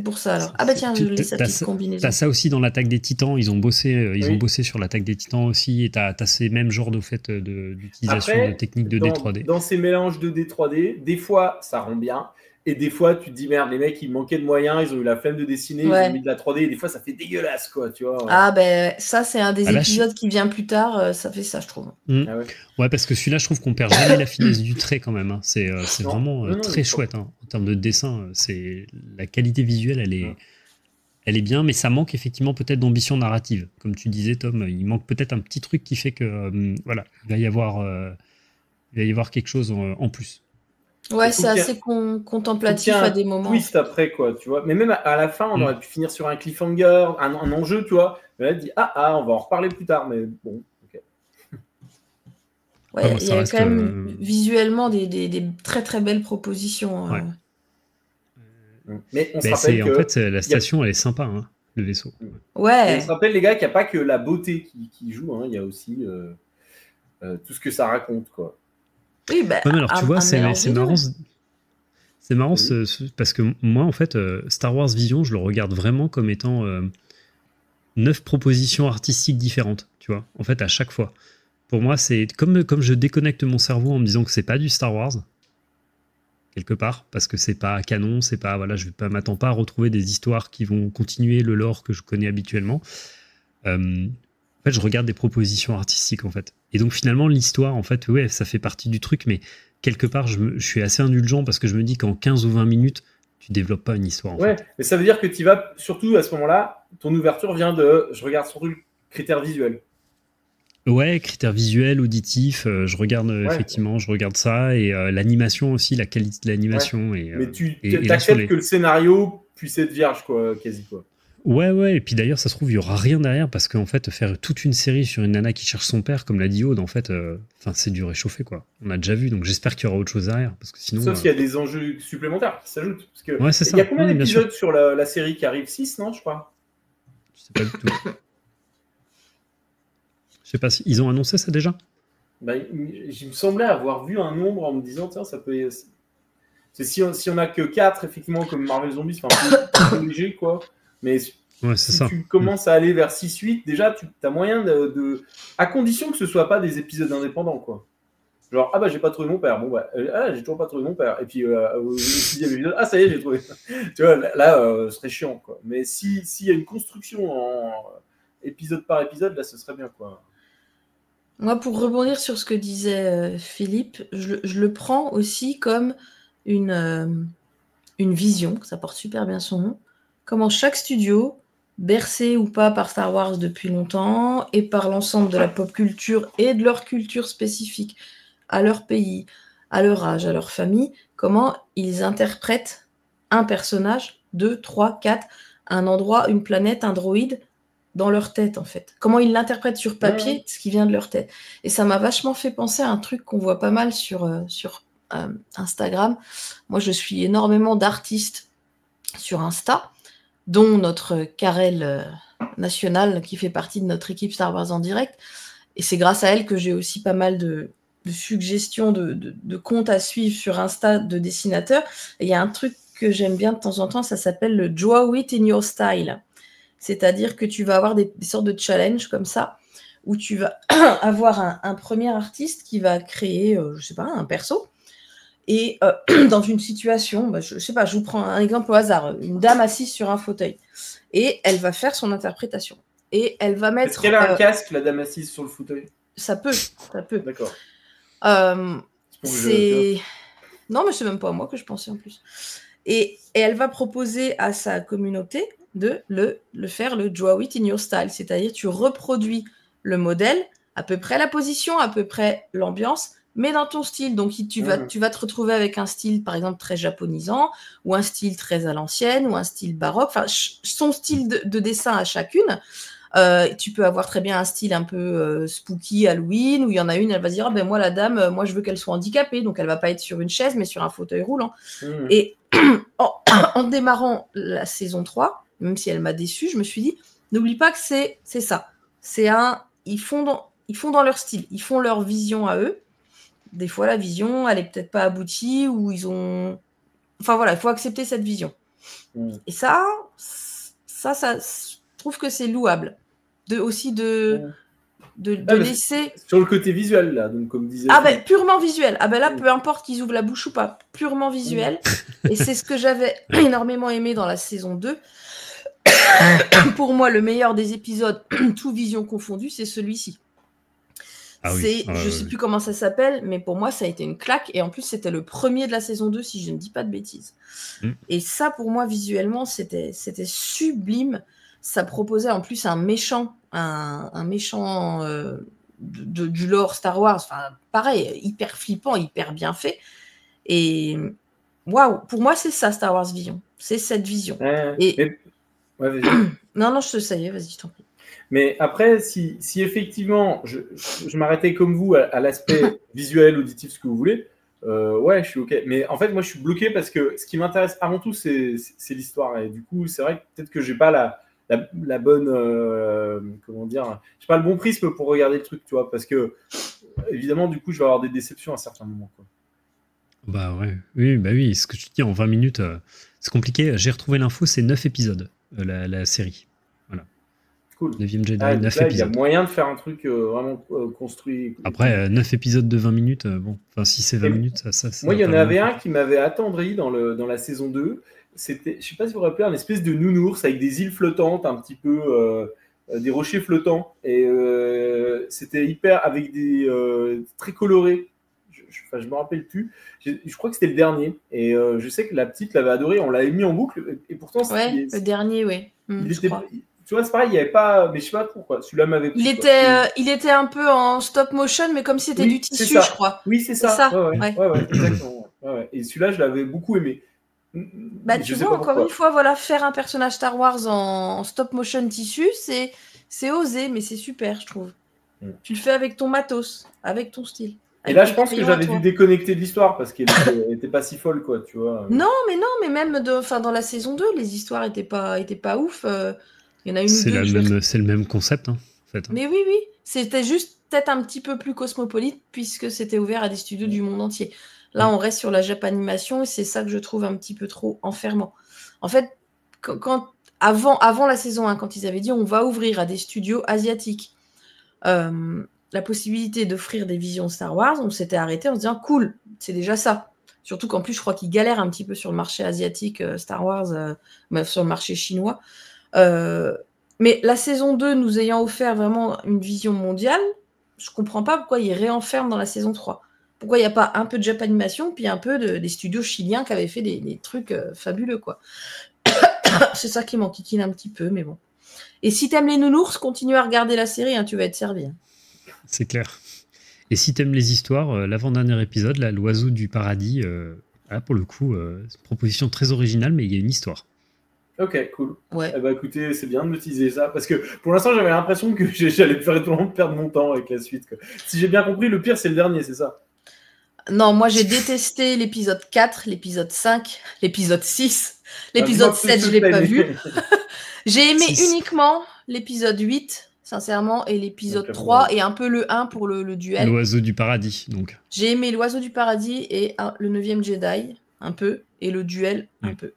pour ça alors. Ah bah tiens, je lis sa petite combinaison. T'as ça aussi dans l'Attaque des Titans. Ils ont bossé sur l'Attaque des Titans aussi, et t'as ces mêmes genres d'utilisation de techniques 2D 3D. Dans ces mélanges 2D 3D, des fois ça rend bien. Et des fois, tu te dis, merde, les mecs, ils manquaient de moyens, ils ont eu la flemme de dessiner, ils ont mis de la 3D, et des fois, ça fait dégueulasse, quoi, tu vois. Ah, ben, ça, c'est un des épisodes qui vient plus tard, ça fait ça, je trouve. Ah ouais, parce que celui-là, je trouve qu'on perd jamais la finesse du trait, quand même. Hein. C'est vraiment très chouette, hein. En termes de dessin. La qualité visuelle, elle est bien, mais ça manque effectivement peut-être d'ambition narrative. Comme tu disais, Tom, il manque peut-être un petit truc qui fait que, voilà, il va y avoir quelque chose en plus. Ouais, c'est assez contemplatif à des moments. Twist après, quoi, tu vois. Mais même à la fin, on aurait pu finir sur un cliffhanger, un enjeu, tu vois. Mais là, dit, on va en reparler plus tard, mais bon, ok. Ouais, il y a quand même visuellement des très très belles propositions. Ouais. Mais on se rappelle que... En fait, la station, elle est sympa, hein, le vaisseau. Ouais. Et on se rappelle, les gars, qu'il n'y a pas que la beauté qui joue, hein, il y a aussi tout ce que ça raconte, quoi. Oui, bah, mais alors, tu vois, c'est marrant. C'est marrant parce que moi, en fait, Star Wars Vision, je le regarde vraiment comme étant 9 propositions artistiques différentes, tu vois, en fait, à chaque fois. Pour moi, c'est comme je déconnecte mon cerveau en me disant que c'est pas du Star Wars, quelque part, parce que c'est pas canon, c'est pas, voilà, je m'attends pas à retrouver des histoires qui vont continuer le lore que je connais habituellement. En fait, je regarde des propositions artistiques, en fait. Et donc, finalement, l'histoire, en fait, ouais, ça fait partie du truc, mais quelque part, je suis assez indulgent parce que je me dis qu'en 15 ou 20 minutes, tu développes pas une histoire, en fait. Mais ça veut dire que tu vas, surtout à ce moment-là, ton ouverture vient de, je regarde surtout le critère visuel. Ouais, critères visuels, auditifs, je regarde effectivement, je regarde ça, et l'animation aussi, la qualité de l'animation. Ouais. Mais tu acceptes que le scénario puisse être vierge, quoi, quasi, quoi. Ouais, et puis d'ailleurs, ça se trouve, il n'y aura rien derrière, parce qu'en fait, faire toute une série sur une nana qui cherche son père, comme l'a dit Aude, en fait, c'est du réchauffé, quoi. On a déjà vu, donc j'espère qu'il y aura autre chose derrière, parce que sinon... Sauf s'il y a des enjeux supplémentaires qui s'ajoutent. Parce que c'est ça. Il y a combien d'épisodes sur la série qui arrive? 6, non, je crois? Je sais pas du tout. Je sais pas si... Ils ont annoncé ça déjà? Il me semblait avoir vu un nombre en me disant, tiens, ça peut... Si on a que 4, effectivement, comme Marvel Zombies, enfin, un peu léger, quoi. Mais si tu commences à aller vers 6-8, déjà, tu as moyen de... À condition que ce soit pas des épisodes indépendants, quoi. Genre, j'ai pas trouvé mon père. Bon, j'ai toujours pas trouvé mon père. Et puis, au 6e épisode, ça y est, j'ai trouvé. Tu vois, là, ce serait chiant, quoi. Mais s'il y a une construction en épisode par épisode, là, ce serait bien, quoi. Moi, pour rebondir sur ce que disait Philippe, je le prends aussi comme une vision, ça porte super bien son nom, comment chaque studio, bercé ou pas par Star Wars depuis longtemps, et par l'ensemble de la pop culture et de leur culture spécifique, à leur pays, à leur âge, à leur famille, comment ils interprètent un personnage, 2, 3, 4, un endroit, une planète, un droïde, dans leur tête, en fait. Comment ils l'interprètent sur papier, ce qui vient de leur tête. Et ça m'a vachement fait penser à un truc qu'on voit pas mal sur Instagram. Moi, je suis énormément d'artistes sur Insta, dont notre Karel national, qui fait partie de notre équipe Star Wars en direct. Et c'est grâce à elle que j'ai aussi pas mal de suggestions de comptes à suivre sur Insta de dessinateurs. Et il y a un truc que j'aime bien de temps en temps, ça s'appelle le Draw It in Your Style. C'est-à-dire que tu vas avoir des sortes de challenges comme ça, où tu vas avoir un premier artiste qui va créer, je sais pas, un perso, et dans une situation, je sais pas, je vous prends un exemple au hasard, une dame assise sur un fauteuil, et elle va faire son interprétation. Et elle va mettre... Est-ce qu'elle a un casque, la dame assise sur le fauteuil? Ça peut. D'accord. C'est... Non, mais c'est même pas à moi que je pensais en plus. Et elle va proposer à sa communauté de le faire le draw it in your style, c'est-à-dire tu reproduis le modèle, à peu près la position, à peu près l'ambiance, mais dans ton style. Donc tu vas te retrouver avec un style, par exemple, très japonisant, ou un style très à l'ancienne, ou un style baroque, enfin, son style de dessin à chacune. Tu peux avoir très bien un style un peu spooky, Halloween, où il y en a une, elle va se dire, moi, la dame, moi, je veux qu'elle soit handicapée, donc elle va pas être sur une chaise, mais sur un fauteuil roulant. Et en démarrant la saison 3, même si elle m'a déçue, je me suis dit, n'oublie pas que c'est ça. Ils font dans leur style, ils font leur vision à eux. Des fois, la vision, elle est peut-être pas aboutie, ou ils ont... Enfin voilà, il faut accepter cette vision. Et ça, je trouve que c'est louable. De laisser... Sur le côté visuel, là, donc comme disait... purement visuel. Là, peu importe qu'ils ouvrent la bouche ou pas, purement visuel. Et c'est ce que j'avais énormément aimé dans la saison 2. Pour moi, le meilleur des épisodes, tout vision confondu, c'est celui-ci. Je sais plus comment ça s'appelle, mais pour moi, ça a été une claque. Et en plus, c'était le premier de la saison 2, si je ne dis pas de bêtises. Et ça, pour moi, visuellement, c'était sublime. Ça proposait en plus un méchant du lore Star Wars. Enfin, pareil, hyper flippant, hyper bien fait. Et waouh, pour moi, c'est ça, Star Wars Vision. C'est cette vision. Non, ça y est, vas-y, je t'en prie. Mais après, si effectivement, je m'arrêtais comme vous à l'aspect visuel, auditif, ce que vous voulez, ouais, je suis OK. Mais en fait, moi, je suis bloqué parce que ce qui m'intéresse avant tout, c'est l'histoire. Et du coup, c'est vrai que peut-être que j'ai pas la bonne, comment dire, j'ai pas le bon prisme pour regarder le truc, tu vois, parce que évidemment, du coup, je vais avoir des déceptions à certains moments, quoi. Oui, ce que tu dis en 20 minutes, c'est compliqué. J'ai retrouvé l'info, c'est 9 épisodes, la série. Voilà. Cool. 9e Jedi, 9 épisodes. Il y a moyen de faire un truc vraiment construit. Après, 9 épisodes de 20 minutes, si c'est 20 minutes, ça moi, il y en avait un qui m'avait attendri dans la saison 2. C'était, je sais pas si vous vous rappelez, un espèce de nounours avec des îles flottantes, un petit peu, des rochers flottants. Et c'était hyper, avec des très coloré. Je me rappelle plus. Je crois que c'était le dernier. Et je sais que la petite l'avait adoré. On l'avait mis en boucle. Et pourtant, le dernier, oui. Tu vois, c'est pareil, il n'y avait pas... Mais je sais pas pourquoi. Celui-là m'avait plu. Il était un peu en stop motion, mais comme si c'était du tissu, je crois. Oui, c'est ça. Ouais, exactement. Ouais. Et celui-là, je l'avais beaucoup aimé. Tu vois, encore une fois, voilà, faire un personnage Star Wars en stop motion tissu, c'est osé, mais c'est super, je trouve. Tu le fais avec ton matos, avec ton style. Et là, je pense que j'avais dû déconnecter de l'histoire parce qu'elle n'était pas si folle, quoi, tu vois. Non, mais même dans la saison 2, les histoires étaient pas ouf. Il y en a une ou deux. C'est le même concept, en fait. Mais oui. C'était juste peut-être un petit peu plus cosmopolite puisque c'était ouvert à des studios du monde entier. Là, on reste sur la Japanimation et c'est ça que je trouve un petit peu trop enfermant. En fait, avant la saison 1, quand ils avaient dit on va ouvrir à des studios asiatiques la possibilité d'offrir des visions Star Wars, on s'était arrêté en se disant cool, c'est déjà ça. Surtout qu'en plus, je crois qu'ils galèrent un petit peu sur le marché asiatique Star Wars, même sur le marché chinois. Mais la saison 2 nous ayant offert vraiment une vision mondiale, je comprends pas pourquoi ils réenferment dans la saison 3. Pourquoi il n'y a pas un peu de Japanimation, puis un peu des studios chiliens qui avaient fait des trucs fabuleux, quoi. C'est ça qui m'enquiquine un petit peu, mais bon. Et si t'aimes les nounours, continue à regarder la série, hein, tu vas être servi. C'est clair. Et si t'aimes les histoires, l'avant-dernier épisode, là, l'oiseau du paradis, là, pour le coup, c'est une proposition très originale, mais il y a une histoire. Ok, cool. Ouais. Eh ben, écoutez, c'est bien de me teaser ça, parce que pour l'instant, j'avais l'impression que j'allais faire tout le monde perdre mon temps avec la suite, quoi. Si j'ai bien compris, le pire, c'est le dernier, c'est ça? Non, moi, j'ai détesté l'épisode 4, l'épisode 5, l'épisode 6, l'épisode 7, je l'ai pas vu. J'ai aimé uniquement l'épisode 8, sincèrement, et l'épisode 3, et un peu le 1 pour le duel. L'oiseau du paradis, donc. J'ai aimé l'oiseau du paradis et le 9e Jedi, un peu, et le duel, un peu.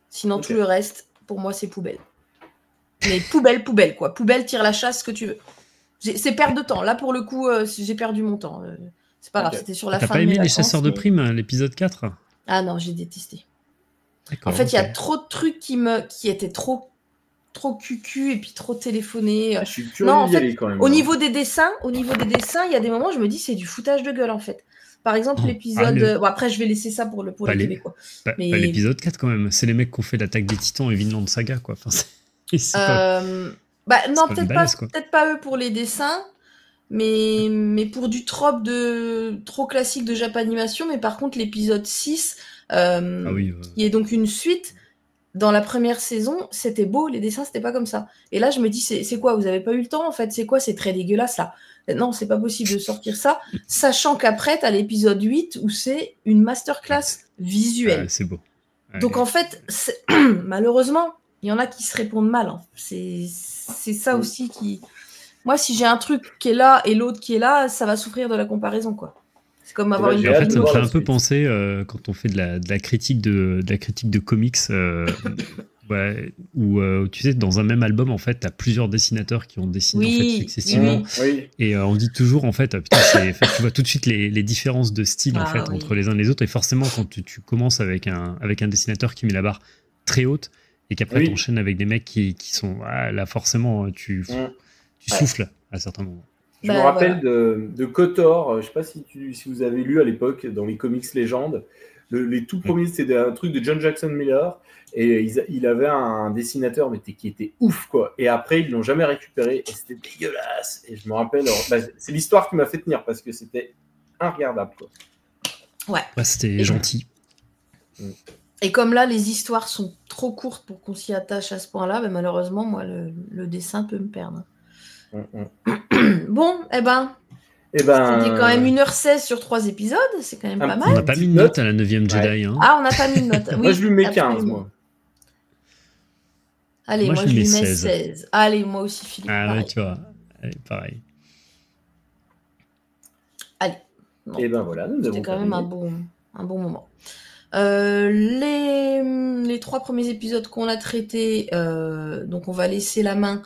Sinon, tout le reste, pour moi, c'est poubelle. Mais poubelle, quoi. Poubelle, tire la chasse, ce que tu veux. C'est perte de temps. Là, pour le coup, j'ai perdu mon temps. C'est pas grave, c'était sur la fin de mes vacances. T'as pas aimé les chasseurs de primes, l'épisode 4 ? Ah non, j'ai détesté. En fait, il y a trop de trucs qui étaient trop trop cucu et puis trop téléphoné. Je suis curieux d'y aller quand même. Au niveau des dessins, il y a des moments où je me dis c'est du foutage de gueule en fait. Par exemple, l'épisode... Bon, après, je vais laisser ça pour les Québécois. Pas l'épisode 4 quand même. C'est les mecs qui ont fait l'attaque des Titans et Vinland Saga, quoi. Enfin, non, peut-être pas eux pour les dessins, mais pour du trope trop classique de Japanimation. Mais par contre, l'épisode 6, qui est donc une suite, dans la première saison, c'était beau, les dessins, c'était pas comme ça. Et là, je me dis, c'est quoi? Vous avez pas eu le temps, en fait? C'est quoi? C'est très dégueulasse, là. Non, c'est pas possible de sortir ça, sachant qu'après, t'as l'épisode 8 où c'est une masterclass visuelle. C'est beau. Ouais. Donc, en fait, malheureusement, il y en a qui se répondent mal. Hein. C'est ça aussi qui... Moi, si j'ai un truc qui est là et l'autre qui est là, ça va souffrir de la comparaison, quoi. C'est comme avoir une... En fait, ça me fait un peu penser, quand on fait de la critique de comics, où tu sais, dans un même album, en fait, t'as plusieurs dessinateurs qui ont dessiné en fait, successivement. Oui. Et on dit toujours, en fait, tu vois tout de suite les différences de style entre les uns et les autres. Et forcément, quand tu commences avec un dessinateur qui met la barre très haute et qu'après t'enchaînes avec des mecs qui sont là, forcément, tu souffles à certains moments. Je me rappelle de Kotor, je sais pas si vous avez lu à l'époque dans les comics légendes, les tout premiers, c'était un truc de John Jackson Miller, et il avait un dessinateur qui était ouf, quoi. Et après, ils l'ont jamais récupéré, et c'était dégueulasse. Et je me rappelle, c'est l'histoire qui m'a fait tenir, parce que c'était regardable, quoi. Ouais. C'était gentil. Et comme là, les histoires sont trop courtes pour qu'on s'y attache à ce point-là, malheureusement, moi, le dessin peut me perdre. Bon, c'était quand même 1h16 sur 3 épisodes, c'est quand même pas mal. On n'a pas mis de note à la 9e Jedi. Hein. Ah, on n'a pas mis de note. Oui, moi, je lui mets 15, moi. Allez, moi je lui mets 16. Allez, moi aussi, Philippe. Ah ouais, tu vois. Allez, pareil. Allez. Bon. Et voilà, c'était quand même un bon moment. Les 3 premiers épisodes qu'on a traités, donc on va laisser la main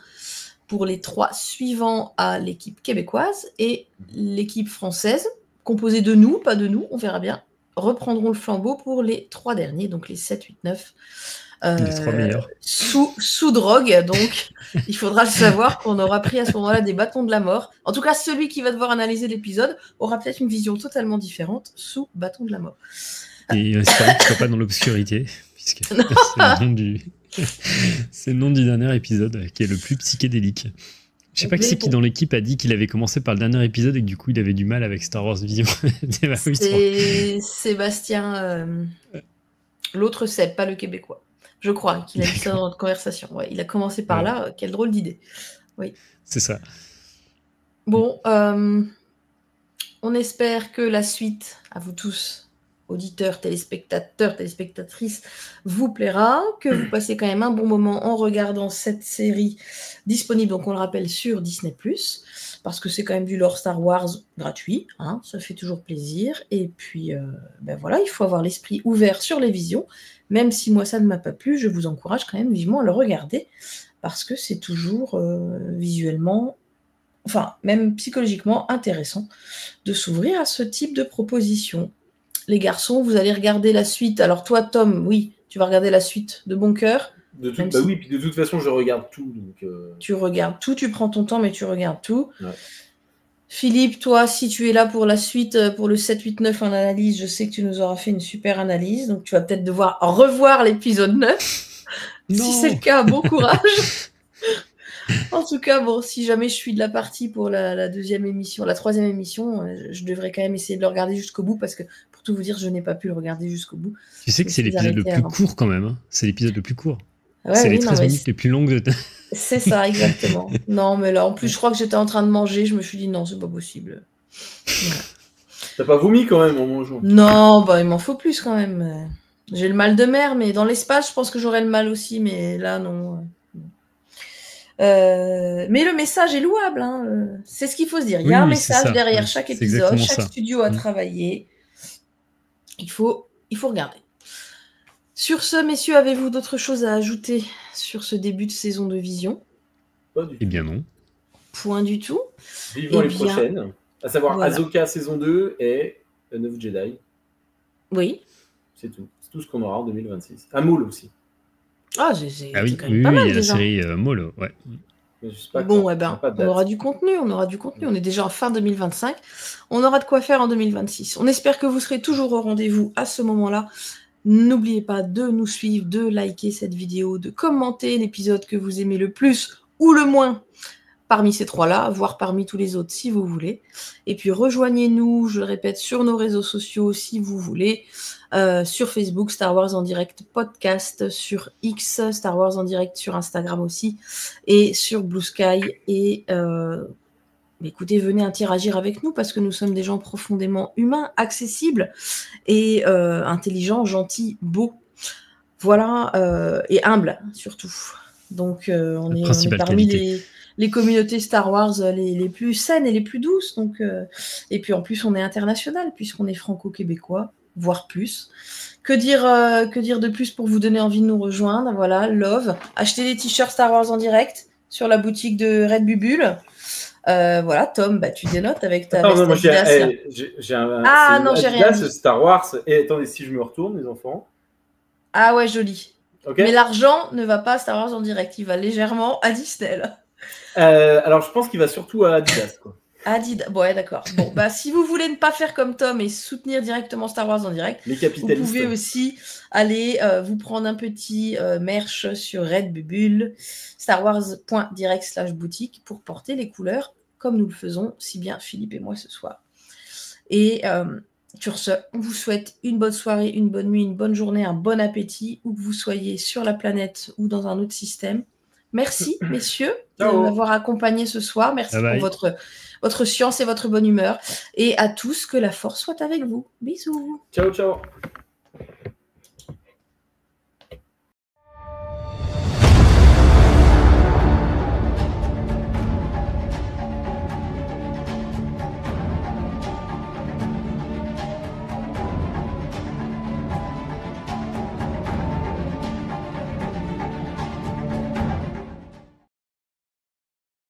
pour les 3 suivants à l'équipe québécoise, et l'équipe française, composée de nous, pas de nous, on verra bien, reprendront le flambeau pour les 3 derniers, donc les 7, 8, 9. Les 3 meilleurs. Sous drogue, donc il faudra le savoir qu'on aura pris à ce moment-là des bâtons de la mort. En tout cas, celui qui va devoir analyser l'épisode aura peut-être une vision totalement différente sous bâton de la mort. Et espérons qu'il ne soit pas dans l'obscurité, puisque c'est le nom du dernier épisode qui est le plus psychédélique. Je sais pas qui dans l'équipe a dit qu'il avait commencé par le dernier épisode et que du coup il avait du mal avec Star Wars Vision. C'est Sébastien, l'autre Seb, pas le Québécois. Je crois qu'il a dit ça dans notre conversation. Ouais, il a commencé par là, quelle drôle d'idée. Oui. C'est ça. Bon, on espère que la suite, à vous tous, auditeurs, téléspectateurs, téléspectatrices, vous plaira, que vous passez quand même un bon moment en regardant cette série disponible, donc on le rappelle, sur Disney+, parce que c'est quand même du lore Star Wars gratuit, hein, ça fait toujours plaisir, et puis voilà, il faut avoir l'esprit ouvert sur les visions, même si moi ça ne m'a pas plu, je vous encourage quand même vivement à le regarder, parce que c'est toujours visuellement, enfin même psychologiquement intéressant de s'ouvrir à ce type de proposition. Les garçons, vous allez regarder la suite. Alors toi, Tom, oui, tu vas regarder la suite de bon cœur. Oui, puis de toute façon, je regarde tout. Donc, Tu regardes tout, tu prends ton temps, mais tu regardes tout. Ouais. Philippe, toi, si tu es là pour la suite, pour le 7, 8, 9 en analyse, je sais que tu nous auras fait une super analyse. Donc tu vas peut-être devoir revoir l'épisode 9. Si c'est le cas, bon courage. En tout cas, bon, si jamais je suis de la partie pour la deuxième émission, la troisième émission, je devrais quand même essayer de le regarder jusqu'au bout, parce que pour tout vous dire, je n'ai pas pu le regarder jusqu'au bout. Tu sais que c'est l'épisode le plus court quand même. Hein. C'est l'épisode le plus court. Ouais, c'est les 13 minutes les plus longues de... C'est ça, exactement. Non, mais là, en plus, je crois que j'étais en train de manger. Je me suis dit, non, c'est pas possible. Ouais. T'as pas vomi quand même en mangeant? Non, il m'en faut plus quand même. J'ai le mal de mer, mais dans l'espace, je pense que j'aurais le mal aussi, mais là, non. Mais le message est louable, hein. C'est ce qu'il faut se dire. Il y a un message derrière chaque épisode, chaque studio a travaillé. Il faut regarder. Sur ce, messieurs, avez-vous d'autres choses à ajouter sur ce début de saison de Vision? Pas du tout. Eh bien non. Point du tout. Vivement les prochaines. À savoir voilà. Ahsoka saison 2 et The Neuf Jedi. Oui. C'est tout. C'est tout ce qu'on aura en 2026. Un moule aussi. Ah oui, quand même pas mal, il y a la déjà. série Molo, ouais. Bon, on aura du contenu, On est déjà en fin 2025. On aura de quoi faire en 2026. On espère que vous serez toujours au rendez-vous à ce moment-là. N'oubliez pas de nous suivre, de liker cette vidéo, de commenter l'épisode que vous aimez le plus ou le moins parmi ces trois-là, voire parmi tous les autres si vous voulez. Et puis rejoignez-nous, je le répète, sur nos réseaux sociaux si vous voulez. Sur Facebook, Star Wars en direct podcast, sur X, Star Wars en direct sur Instagram aussi, et sur Blue Sky. Et écoutez, venez interagir avec nous parce que nous sommes des gens profondément humains, accessibles et intelligents, gentils, beaux. Voilà, et humbles surtout. Donc on est parmi les communautés Star Wars les plus saines et les plus douces. Donc, et puis en plus, on est international puisqu'on est franco-québécois, voire plus. Que dire de plus pour vous donner envie de nous rejoindre? Voilà, love. Achetez des t-shirts Star Wars en direct sur la boutique de Red Bubule. Voilà, Tom, tu dénotes avec ta veste moi, Adidas. J'ai un non, j'ai rien dit. Star Wars. Et attendez, si je me retourne, les enfants. Ah ouais, joli. Okay. Mais l'argent ne va pas à Star Wars en direct, il va légèrement à Disney. Alors, je pense qu'il va surtout à Adidas, quoi. Adidas, bon, ouais, d'accord. Bon, si vous voulez ne pas faire comme Tom et soutenir directement Star Wars en direct, vous pouvez aussi aller vous prendre un petit merch sur Redbubble, starwars.direct/boutique pour porter les couleurs comme nous le faisons si bien Philippe et moi ce soir. Et sur ce, on vous souhaite une bonne soirée, une bonne nuit, une bonne journée, un bon appétit, où que vous soyez sur la planète ou dans un autre système. Merci, messieurs, de m'avoir accompagné ce soir. Merci pour votre science et votre bonne humeur. Et à tous, que la force soit avec vous. Bisous. Ciao, ciao.